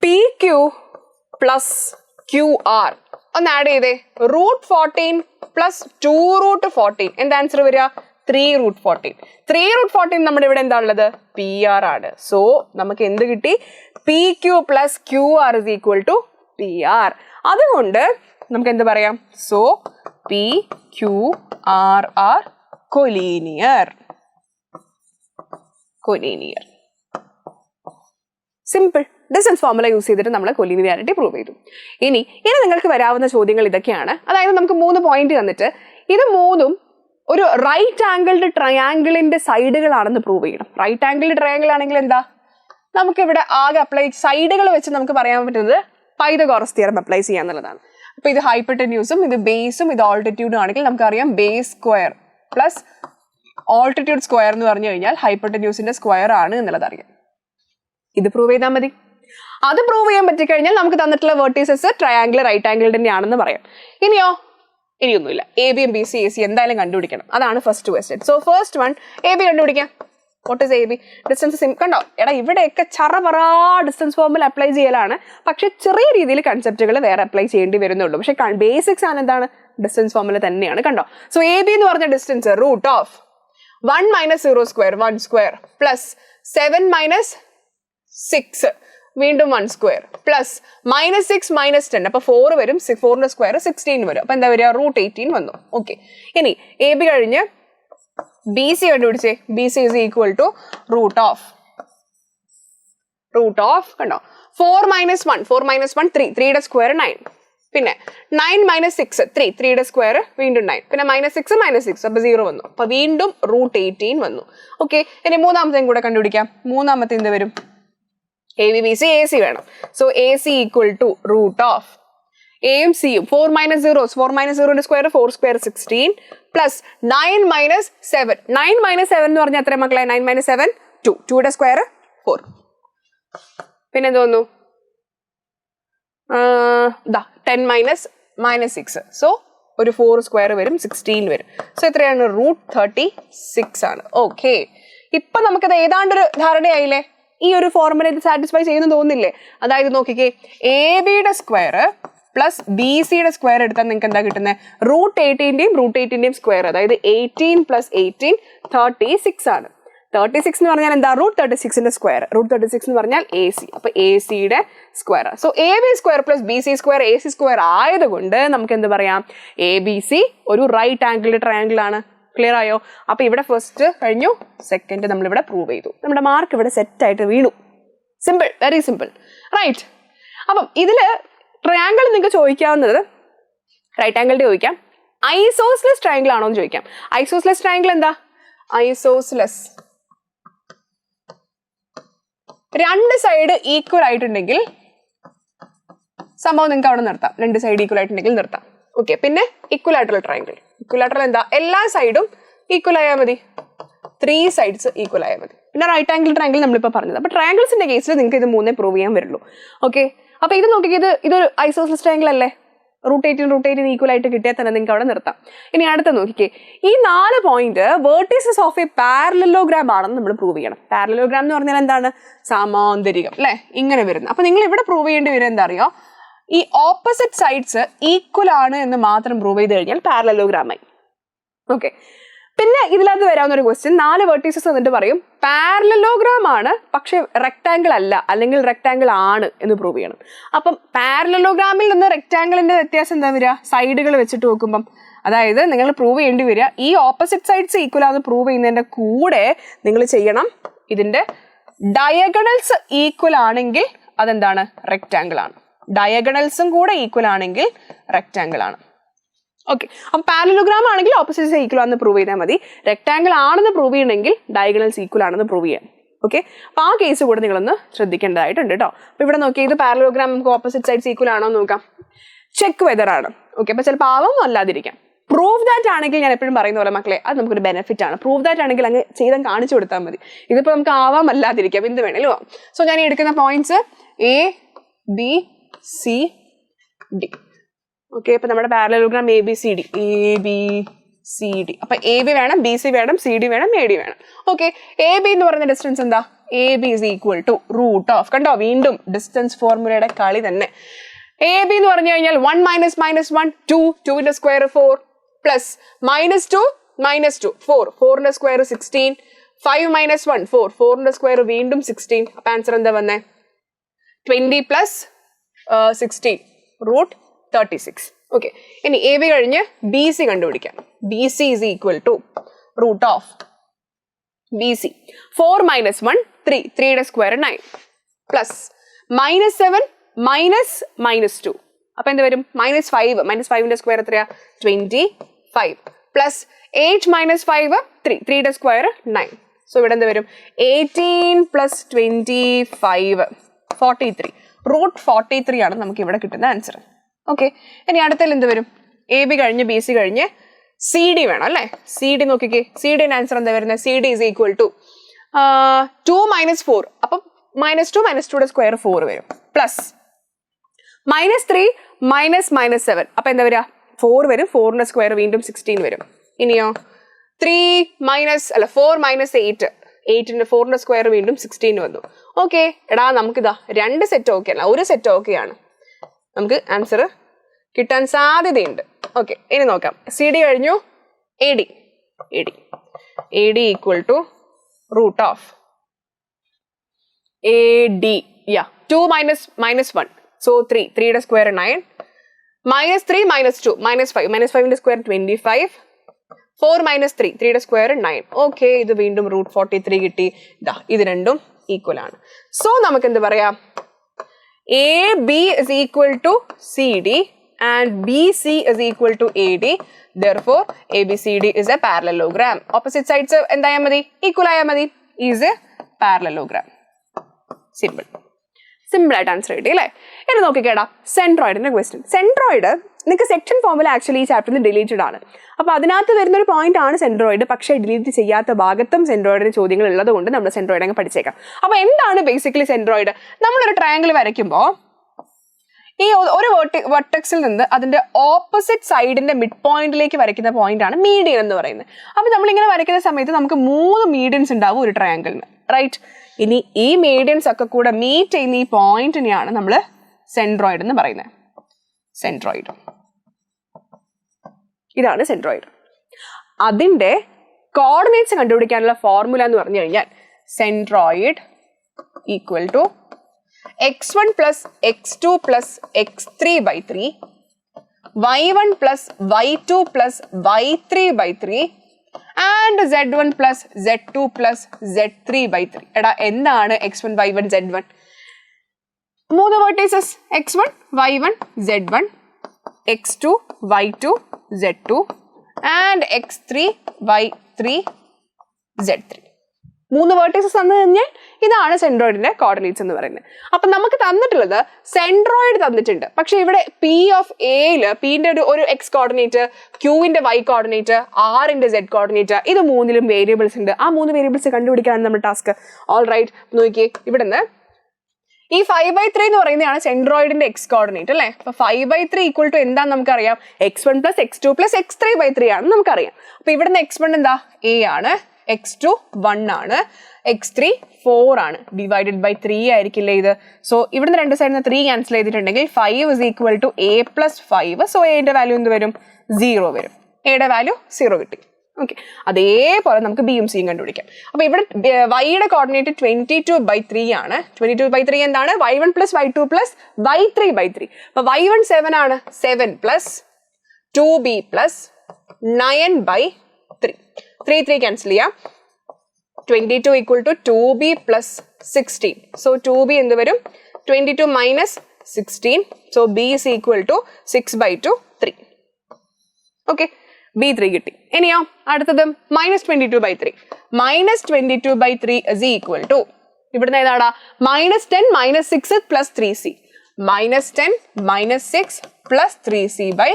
P Q plus Q R ഒന്ന് ആഡ് ചെയ്തേ. √14 പ്ലസ് 2√14 എന്താ ആൻസർ വരിക? 3√14. 3√14 നമ്മുടെ ഇവിടെ എന്താ ഉള്ളത്? PR ആണ്. സോ നമുക്ക് എന്ത് കിട്ടി? PQ plus QR is equal to PR. അതുകൊണ്ട് നമുക്ക് എന്ത് പറയാം? So PQR are collinear. Collinear simple. Distance formula use ചെയ്തിട്ട് നമ്മൾ കൊലീനിയാരിറ്റി പ്രൂവ് ചെയ്തു. ഇനി നിങ്ങൾക്ക് വരാവുന്ന ചോദ്യങ്ങൾ ഇതൊക്കെയാണ്. അതായത് നമുക്ക് 3 പോയിന്റ് തന്നിട്ട് ഇത് 3ഉം ഒരു റൈറ്റ് ആംഗിൾഡ് ട്രയാങ്കിളിന്റെ സൈഡുകളാണെന്ന് പ്രൂവ് ചെയ്യണം. റൈറ്റ് ആംഗിൾഡ് ട്രയാങ്കിൾ ആണെങ്കിൽ എന്താ, നമുക്ക് ഇവിടെ ആകെ അപ്ലൈ സൈഡുകൾ വെച്ച് നമുക്ക് പറയാൻ പറ്റുന്നത് പൈതഗോറസ് തിയറം അപ്ലൈ ചെയ്യാന്നുള്ളതാണ്. അപ്പൊ ഇത് ഹൈപ്പോടെന്യൂസും ഇത് ബേസും ഇത് ഓൾട്ടിറ്റ്യൂഡും ആണെങ്കിൽ നമുക്കറിയാം base square plus altitude square എന്ന് പറഞ്ഞു കഴിഞ്ഞാൽ ഹൈപ്പോടെന്യൂസിന്റെ സ്ക്വയർ ആണ് എന്നുള്ളത് അറിയാം. ഇത് പ്രൂവ് ചെയ്താൽ മതി. അത് പ്രൂവ് ചെയ്യാൻ പറ്റിക്കഴിഞ്ഞാൽ നമുക്ക് തന്നിട്ടുള്ള വെർട്ടീസസ് ട്രയാങ്കിൾ റൈറ്റ് ആംഗിളിന്റെ ആണെന്ന് പറയാം. ഇനിയൊന്നുമില്ല. AB യും BC AC എന്തായാലും കണ്ടുപിടിക്കണം. അതാണ് first question. So first one AB കണ്ടുപിടിക്കാം. What is AB? ഡിസ്റ്റൻസ് കണ്ടോ എടാ, ഇവിടെയൊക്കെ ചറപറാ ഡിസ്റ്റൻസ് ഫോർമുല അപ്ലൈ ചെയ്യലാണ്. പക്ഷെ ചെറിയ രീതിയിൽ കൺസെപ്റ്റുകൾ വേറെ അപ്ലൈ ചെയ്യേണ്ടി വരുന്നുള്ളൂ. പക്ഷെ ബേസിക്സ് ആണ് എന്താണ്? ഡിസ്റ്റൻസ് ഫോർമുല തന്നെയാണ്. കണ്ടോ, സോ AB എന്ന് പറഞ്ഞ ഡിസ്റ്റൻസ് √1 - 0 സ്ക്വയർ 1 സ്ക്വയർ പ്ലസ് 7 - 6 വീണ്ടും 1 സ്ക്വയർ പ്ലസ് -6 - 10 അപ്പൊ 4 വരും. 4ന്റെ സ്ക്വയർ 16 വരും. അപ്പൊ എന്താ വരിക? √18 വന്നു. ഓക്കെ, ഇനി AB കഴിഞ്ഞ് BC കണ്ടുപിടിച്ചേ. BC is equal to root of കണ്ടോ 4 - 1 4 - 1 3 3യുടെ സ്ക്വയർ 9 പിന്നെ 9 - 6 3 3യുടെ സ്ക്വയർ വീണ്ടും 9 പിന്നെ -6 - 6 അപ്പൊ 0 വന്നു. അപ്പൊ വീണ്ടും √18 വന്നു. ഓക്കെ, ഇനി മൂന്നാമത്തെയും കൂടെ കണ്ടുപിടിക്കാം. മൂന്നാമത്തെ എന്ത് വരും? AB BC AC വേണം. So AC equal to √of A യും C യും 4 - 0 4 - 0ന്റെ സ്ക്വയർ 4 സ്ക്വയർ 16 പ്ലസ് 9 - 7 9 - 7 എന്ന് പറഞ്ഞാൽ എത്ര മക്കളെ? 9 - 7 2 2യുടെ സ്ക്വയർ 4 പിന്നെ എന്ത് വന്നു? 10 - -6 സോ ഒരു 4 സ്ക്വയർ വരും 16 വരും. സോ എത്രയാണ്? √36 ആണ്. ഓക്കെ, ഇപ്പൊ നമുക്കത് ഏതാണ്ടൊരു ധാരണയായില്ലേ? ഈ ഒരു ഫോർമുല ഇത് സാറ്റിസ്ഫൈ ചെയ്യുന്നു തോന്നുന്നില്ലേ? അതായത് നോക്കിക്കേ, ABയുടെ സ്ക്വയർ പ്ലസ് BCയുടെ സ്ക്വയർ എടുത്താൽ നിങ്ങൾക്ക് എന്താ കിട്ടുന്നത്? √18ന്റെയും സ്ക്വയർ, അതായത് 18 + 18 36 ആണ്. 36 എന്ന് പറഞ്ഞാൽ എന്താ? √36ന്റെ സ്ക്വയർ. √36 എന്ന് പറഞ്ഞാൽ AC. അപ്പൊ ACയുടെ square. So AB square plus BC square AC square ആയതുകൊണ്ട് നമുക്ക് എന്ത് പറയാം? ABC ഒരു റൈറ്റ് ആംഗിൾ ട്രയാങ്കിൾ ആണ്. ക്ലിയർ ആയോ? അപ്പൊ ഇവിടെ ഫസ്റ്റ് കഴിഞ്ഞു, സെക്കൻഡ് നമ്മൾ ഇവിടെ പ്രൂവ് ചെയ്തു. നമ്മുടെ മാർക്ക് ഇവിടെ സെറ്റ് ആയിട്ട് വീണു. Simple, very simple, right. അപ്പം ഇതില് ട്രയാങ്കിൾ നിങ്ങൾക്ക് ചോദിക്കാവുന്നത് റൈറ്റ് ആംഗിളിന്റെ ചോദിക്കാം, ഐസോസ്ലെസ് ട്രയാങ്കിൾ ആണോ എന്ന് ചോദിക്കാം. ഐസോസ്ലെസ് ട്രയാങ്കിൾ എന്താ? ഐസോസ്ലെസ് രണ്ട് സൈഡ് ഈക്വൽ ആയിട്ടുണ്ടെങ്കിൽ സംഭവം നിങ്ങൾക്ക് അവിടെ നിർത്താം. രണ്ട് സൈഡ് ഈക്വൽ ആയിട്ടുണ്ടെങ്കിൽ നിർത്താം. ഓക്കെ, പിന്നെ ഇക്വലാറ്ററൽ ട്രയാങ്കിൾ. ഇക്വലാറ്ററൽ എന്താ? എല്ലാ സൈഡും ഈക്വൽ ആയാൽ മതി. 3 sides ഈക്വൽ ആയാൽ മതി. പിന്നെ റൈറ്റ് ആംഗിൾ ട്രയാങ്കിൾ നമ്മളിപ്പോൾ പറഞ്ഞത്. അപ്പൊ ട്രയാങ്കിൾസിന്റെ കേസിൽ നിങ്ങൾക്ക് ഇത് 3 പ്രൂവ് ചെയ്യാൻ വരുള്ളൂ. ഓക്കെ, അപ്പൊ ഇത് നോക്കിയത് ഇതൊരു ഐസോസ്ലെസ് ട്രയാങ്കിൾ അല്ലേ? √18 ഈക്വൽ ആയിട്ട് കിട്ടിയാൽ തന്നെ നിങ്ങൾക്ക് അവിടെ നിർത്താം. ഇനി അടുത്ത നോക്കിക്കേ, ഈ 4 point vertices of A parallelogram ആണെന്ന് നമ്മൾ പ്രൂവ് ചെയ്യണം. പാരലലോഗ്രാം എന്ന് പറഞ്ഞാൽ എന്താണ്? സമാന്തരികം അല്ലെ? ഇങ്ങനെ വരുന്നത്. അപ്പൊ നിങ്ങൾ ഇവിടെ പ്രൂവ് ചെയ്യേണ്ടി വരും എന്താ അറിയോ? ഈ ഓപ്പോസിറ്റ് സൈഡ്സ് ഈക്വൽ ആണ് എന്ന് മാത്രം പ്രൂവ് ചെയ്ത് കഴിഞ്ഞാൽ പാരലലോഗ്രാമായി. ഓക്കെ, പിന്നെ ഇതിനകത്ത് വരാവുന്ന ഒരു ക്വസ്റ്റ്യൻ, 4 വെർട്ടീസസ് എന്നിട്ട് പറയും പാരലലോഗ്രാം ആണ് പക്ഷെ റെക്ടാങ്കിൾ അല്ല, അല്ലെങ്കിൽ റെക്ടാങ്കിൾ ആണ് എന്ന് പ്രൂവ് ചെയ്യണം. അപ്പം പാരലലോഗ്രാമിൽ നിന്ന് റെക്ടാങ്കിളിന്റെ വ്യത്യാസം എന്താ വരിക? സൈഡുകൾ വെച്ചിട്ട് നോക്കുമ്പം. അതായത് നിങ്ങൾ പ്രൂവ് ചെയ്യേണ്ടി വരിക ഈ ഓപ്പോസിറ്റ് സൈഡ്സ് ഈക്വൽ ആണെന്ന് പ്രൂവ് ചെയ്യുന്നതിന്റെ കൂടെ നിങ്ങൾ ചെയ്യണം ഇതിന്റെ ഡയഗണൽസ് ഈക്വൽ ആണെങ്കിൽ അതെന്താണ്? റെക്ടാങ്കിൾ ആണ്. ഡയഗണൽസും കൂടെ ഈക്വൽ ആണെങ്കിൽ റെക്ടാങ്കിൾ ആണ്. ഓക്കെ, അപ്പൊ പാരലലോഗ്രാം ആണെങ്കിൽ ഓപ്പോസിറ്റ്സ് ഈക്വൽ ആണെന്ന് പ്രൂവ് ചെയ്താൽ മതി. റെക്ടാങ്കിൾ ആണെന്ന് പ്രൂവ് ചെയ്യണമെങ്കിൽ ഡയഗണൽസ് ഈക്വൽ ആണെന്ന് പ്രൂവ് ചെയ്യാം. ഓക്കെ, അപ്പൊ ആ കേസ് കൂടെ നിങ്ങളൊന്ന് ശ്രദ്ധിക്കേണ്ടതായിട്ടുണ്ട് കേട്ടോ. അപ്പൊ ഇവിടെ നോക്കി, ഇത് പാരലലോഗ്രാം നമുക്ക് ഓപ്പോസിറ്റ് സൈഡ്സ് ഈക്വൽ ആണോ എന്ന് നോക്കാം. ചെക്ക് വെദർ ആണ്. ഓക്കെ, അപ്പൊ ചിലപ്പോൾ ആവാം അല്ലാതിരിക്കാം. പ്രൂവ് ദാറ്റ് ആണെങ്കിൽ ഞാൻ എപ്പോഴും പറയുന്ന പോലെ മക്കളെ, അത് നമുക്കൊരു ബെനിഫിറ്റ് ആണ്. പ്രൂവ് ദാറ്റ് ആണെങ്കിൽ അങ്ങ് ചെയ്താൽ കാണിച്ചു കൊടുത്താൽ മതി. ഇതിപ്പോൾ നമുക്ക് ആവാം അല്ലാതിരിക്കാം, എന്ത് വേണേലും ആവാം. സോ ഞാൻ ഈ എടുക്കുന്ന പോയിന്റ്സ് ABCD. ഓക്കെ, അപ്പൊ നമ്മുടെ പാരലലോഗ്രാം ABCD. അപ്പൊ AB വേണം, BC വേണം, CD വേണം, AD വേണം. ഓക്കെ, AB എന്ന് പറയുന്ന ഡിസ്റ്റൻസ് എന്താ? AB is equal to √of. കണ്ടോ, വീണ്ടും ഡിസ്റ്റൻസ് ഫോർമുലയുടെ കളി തന്നെ. എ ബി എന്ന് പറഞ്ഞു കഴിഞ്ഞാൽ 1 മൈനസ് മൈനസ് 1 2 2ന്റെ സ്ക്വയർ 4 പ്ലസ് മൈനസ് 2 മൈനസ് 2 4 4ന്റെ സ്ക്വയർ 16 5 മൈനസ് 1 4 4ന്റെ സ്ക്വയർ വീണ്ടും 16. അപ്പൊ ആൻസർ എന്താ വന്നേ 20 പ്ലസ് 16 റൂട്ട് 36. ഓക്കെ, ഇനി എ ബി കഴിഞ്ഞ് ബി സി കണ്ടുപിടിക്കാം. B C is equal to root of B C 4 minus 1 3 3യുടെ square 9 plus minus 7 minus minus 2 അപ്പൊ എന്ത് വരും മൈനസ് 5 മൈനസ് 5ന്റെ സ്ക്വയർ എത്രയാ 25 പ്ലസ് 8 മൈനസ് 5 3 3യുടെ സ്ക്വയർ 9. സോ ഇവിടെ എന്ത് വരും 18 പ്ലസ് 25 43 റൂട്ട് 43 ആണ് നമുക്ക് ഇവിടെ കിട്ടുന്ന ആൻസർ. ഓക്കെ, ഇനി അടുത്തതിൽ എന്ത് വരും എ ബി കഴിഞ്ഞ് ബി സി കഴിഞ്ഞ് സി ഡി വേണം അല്ലേ. സി ഡി നോക്കിക്കേ, സി ഡിന്റെ ആൻസർ എന്താ വരുന്നത് C D is equal to 2 minus 4 അപ്പം മൈനസ് 2 മൈനസ് 2യുടെ സ്ക്വയർ 4 വരും പ്ലസ് മൈനസ് 3 മൈനസ് മൈനസ് 7 അപ്പൊ എന്താ വരിക 4 വരും 4ന്റെ സ്ക്വയർ വീണ്ടും 16 വരും. ഇനിയോ 3 മൈനസ് അല്ല 4 മൈനസ് 8 8ന്റെ 4ന്റെ സ്ക്വയർ വീണ്ടും 16 വന്നു. ഓക്കെ എടാ നമുക്കിതാ രണ്ട് സെറ്റ് ഓക്കെ അല്ല ഒരു സെറ്റ് ഓക്കെയാണ്, നമുക്ക് ആൻസർ കിട്ടാൻ സാധ്യതയുണ്ട്. ഓക്കെ, ഇനി നോക്കാം. സി ഡി കഴിഞ്ഞു A D A D equal to root of A D 2 minus minus 1 so 3 3യുടെ square 9 minus 3 minus 2 minus 5 minus 5ന്റെ സ്ക്വയർ 25 4 മൈനസ് 3 3യുടെ സ്ക്വയർ 9. ഓക്കെ, ഇത് വീണ്ടും റൂട്ട് 43 കിട്ടി. ഇതാ ഇത് രണ്ടും ഈക്വൽ ആണ്. സോ നമുക്ക് എന്ത് പറയാം A B is equal to C D and B C is equal to A D. Therefore ABCD is a parallelogram. Opposite sides എന്തായാൽ മതി ഈക്വൽ ആയാൽ മതി. Is a parallelogram. Simple simple ആയിട്ട് ആൻസർ കിട്ടി അല്ലേ. ഇനി നോക്കിക്കേടാ സെൻട്രോയിഡിന്റെ ക്വസ്റ്റ്യൻ. സെൻട്രോയിഡ് നിങ്ങൾക്ക് സെക്ഷൻ ഫോമിൽ ആക്ച്വലി ഈ ചാപ്റ്ററിൽ ഡിലീറ്റഡ് ആണ്. അപ്പോൾ അതിനകത്ത് വരുന്നൊരു പോയിന്റ് ആണ് സെൻട്രോയിഡ്. പക്ഷേ ഡിലീറ്റ് ചെയ്യാത്ത ഭാഗത്തും സെൻട്രോയിഡിന് ചോദ്യങ്ങൾ ഉള്ളത് കൊണ്ട് നമ്മൾ സെൻട്രോയിഡ് അങ്ങ് പഠിച്ചേക്കാം. അപ്പോൾ എന്താണ് ബേസിക്കലി സെൻട്രോയിഡ്? നമ്മളൊരു ട്രയാങ്കിൾ വരയ്ക്കുമ്പോൾ ഈ ഒരു വെർട്ടെക്സിൽ നിന്ന് അതിന്റെ ഓപ്പോസിറ്റ് സൈഡിന്റെ മിഡ് പോയിന്റിലേക്ക് വരയ്ക്കുന്ന പോയിന്റ് ആണ് മീഡിയൻ എന്ന് പറയുന്നത്. അപ്പൊ നമ്മളിങ്ങനെ വരയ്ക്കുന്ന സമയത്ത് നമുക്ക് 3 മീഡിയൻസ് ഉണ്ടാവും ഒരു ട്രയാങ്കിളിന്, റൈറ്റ്? ഇനി ഈ മീഡിയൻസ് ഒക്കെ കൂടെ മീറ്റ് ചെയ്യുന്ന ഈ പോയിന്റിനെയാണ് നമ്മൾ സെൻട്രോയിഡ് എന്ന് പറയുന്നത്. സെൻട്രോയിഡ്, ഇതാണ് സെൻട്രോയിഡ്. അതിന്റെ കോർഡിനേറ്റ്സ് കണ്ടുപിടിക്കാനുള്ള ഫോർമുല എന്ന് പറഞ്ഞു കഴിഞ്ഞാൽ centroid equal to x1 plus x2 plus x3 by 3 y1 plus y2 plus y3 by 3 and z1 plus z2 plus z3 by 3. എടാ എന്താണ് x1 y1 z1? 3 vertices x1 y1 z1 x2 y2 z2 and x3 y3 z3. 3 vertices തന്നു കഴിഞ്ഞാൽ ഇതാണ് സെൻട്രോയിഡിന്റെ coordinates എന്ന് പറയുന്നത്. അപ്പൊ നമുക്ക് തന്നിട്ടുള്ളത് സെൻട്രോയിഡ് തന്നിട്ടുണ്ട്. പക്ഷെ ഇവിടെ പി ഓഫ് എയില് പിന്റെ ഒരു എക്സ് കോർഡിനേറ്റ്, ക്യൂവിന്റെ വൈ കോർഡിനേറ്റ്, ആറിന്റെ സെഡ് കോർഡിനേറ്റ്, ഇത് 3ലും വേരിയബിൾസ് ഉണ്ട്. ആ 3 വേരിയബിൾസ് കണ്ടുപിടിക്കാനാണ് നമ്മുടെ ടാസ്ക്. ഓൾ റൈറ്റ്, നോക്കിയേ ഇവിടുന്ന് ഈ 5/3 എന്ന് പറയുന്നതാണ് സെൻട്രോയിഡിന്റെ എക്സ് കോർഡിനേറ്റ് അല്ലേ. അപ്പൊ 5/3 ഈക്വൽ ടു എന്താന്ന് നമുക്കറിയാം, x1 plus x2 plus x3 by 3 ആണെന്ന് നമുക്കറിയാം. അപ്പൊ ഇവിടുന്ന് x1 എന്താ a ആണ്, x2 1 ആണ്, x3 4 ആണ്, ഡിവൈഡഡ് ബൈ 3 ആയിരിക്കില്ലേ ഇത്. സോ ഇവിടുന്ന് രണ്ട് സൈഡിൽ നിന്ന് 3 ക്യാൻസൽ ചെയ്തിട്ടുണ്ടെങ്കിൽ 5 is equal to a plus 5. So എയുടെ വാല്യൂ എന്ത് വരും, 0 വരും. എയുടെ വാല്യൂ 0 കിട്ടി. ഓക്കെ, അതേപോലെ നമുക്ക് ബിയും സിയും കണ്ടുപിടിക്കാം. അപ്പൊ ഇവിടെ വൈയുടെ കോർഡിനേറ്റ് 22/3 ആണ്. 22/3 എന്താണ്, y1 plus y2 plus y3/3. അപ്പൊ y1 7 ആണ്, 7 plus 2b plus 9/3. 3 ക്യാൻസൽ ചെയ്യാം. 22 equal to 2b plus 16. So 2b എന്ത് വരും, 22 minus 16. So b is equal to 6/2 3. Okay, b3 കിട്ടി. ഇനിയോ അടുത്തത് -22/3. -22/3 is equal to ഇവിടുന്ന് ഏതാടാ, -10 - 6 plus 3c. -10 - 6 plus 3c by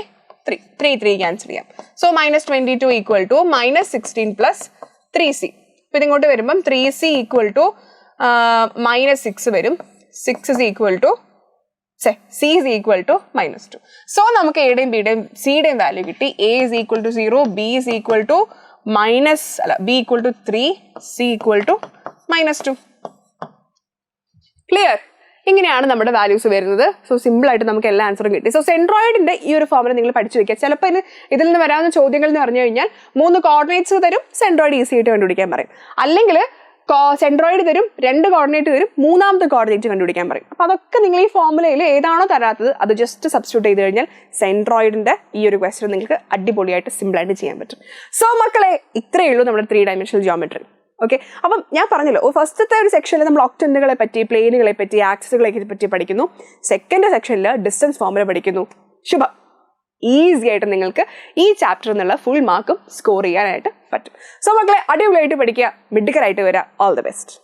3. 3 cancel ചെയ്യാം. So -22 equal to -16 plus 3c. ഇപ്പൊ ഇതിങ്ങോട്ട് വരുമ്പം 3c ഈക്വൽ ടു -6 വരും. 6 is equal to c is equal to -2. So നമുക്ക് എയുടെയും ബിയുടെയും സിയുടെയും വാല്യൂ കിട്ടി. a is equal to 0, b is equal to b equal to 3, c equal to -2. Clear? ഇങ്ങനെയാണ് നമ്മുടെ values വരുന്നത്. So simple ആയിട്ട് നമുക്ക് എല്ലാ ആൻസറും കിട്ടി. സോ സെൻട്രോയിഡിന്റെ ഈ ഒരു ഫോർമുല നിങ്ങൾ പഠിച്ചു വെക്കുക. ചിലപ്പോൾ ഇതിൽ നിന്ന് വരാവുന്ന ചോദ്യങ്ങൾ എന്ന് പറഞ്ഞു കഴിഞ്ഞാൽ 3 കോർഡിനേറ്റ്സ് തരും, സെൻട്രോയിഡ് ഈസി ആയിട്ട് കണ്ടുപിടിക്കാൻ പറയും. അല്ലെങ്കിൽ സെൻട്രോയിഡ് തരും, 2 കോർഡിനേറ്റ് തരും, 3ാമത്തെ കോർഡിനേറ്റ് കണ്ടുപിടിക്കാൻ പറയും. അപ്പോൾ അതൊക്കെ നിങ്ങൾ ഈ ഫോർമുലയിൽ ഏതാണോ തരാത്തത് അത് ജസ്റ്റ് സബ്സ്റ്റിറ്റ്യൂട്ട് ചെയ്ത് കഴിഞ്ഞാൽ സെൻട്രോയിഡിന്റെ ഈ ഒരു ക്വസ്റ്റ്യൻ നിങ്ങൾക്ക് അടിപൊളിയായിട്ട് സിമ്പിളായിട്ട് ചെയ്യാൻ പറ്റും. സോ മക്കളെ, ഇത്രയേ ഉള്ളൂ നമ്മുടെ 3 ഡയമെൻഷണൽ ജിയോമെട്രി. ഓക്കെ, അപ്പം ഞാൻ പറഞ്ഞല്ലോ ഫസ്റ്റത്തെ ഒരു സെക്ഷനിൽ നമ്മൾ ഒക്ടന്റുകളെ പറ്റി, പ്ലെയിനുകളെ പറ്റി, ആക്സിസുകളെ പറ്റി പഠിക്കുന്നു. സെക്കൻഡ് സെക്ഷനിൽ ഡിസ്റ്റൻസ് ഫോർമുല പഠിക്കുന്നു. ശുഭം, ഈസി ആയിട്ട് നിങ്ങൾക്ക് ഈ ചാപ്റ്ററിൽ നിന്നുള്ള ഫുൾ മാർക്കും സ്കോർ ചെയ്യാനായിട്ട് പറ്റും. സോ മക്കളെ, അടിപൊളിയായിട്ട് പഠിക്കുക, മിടുക്കരായിട്ട് വരിക. All the best.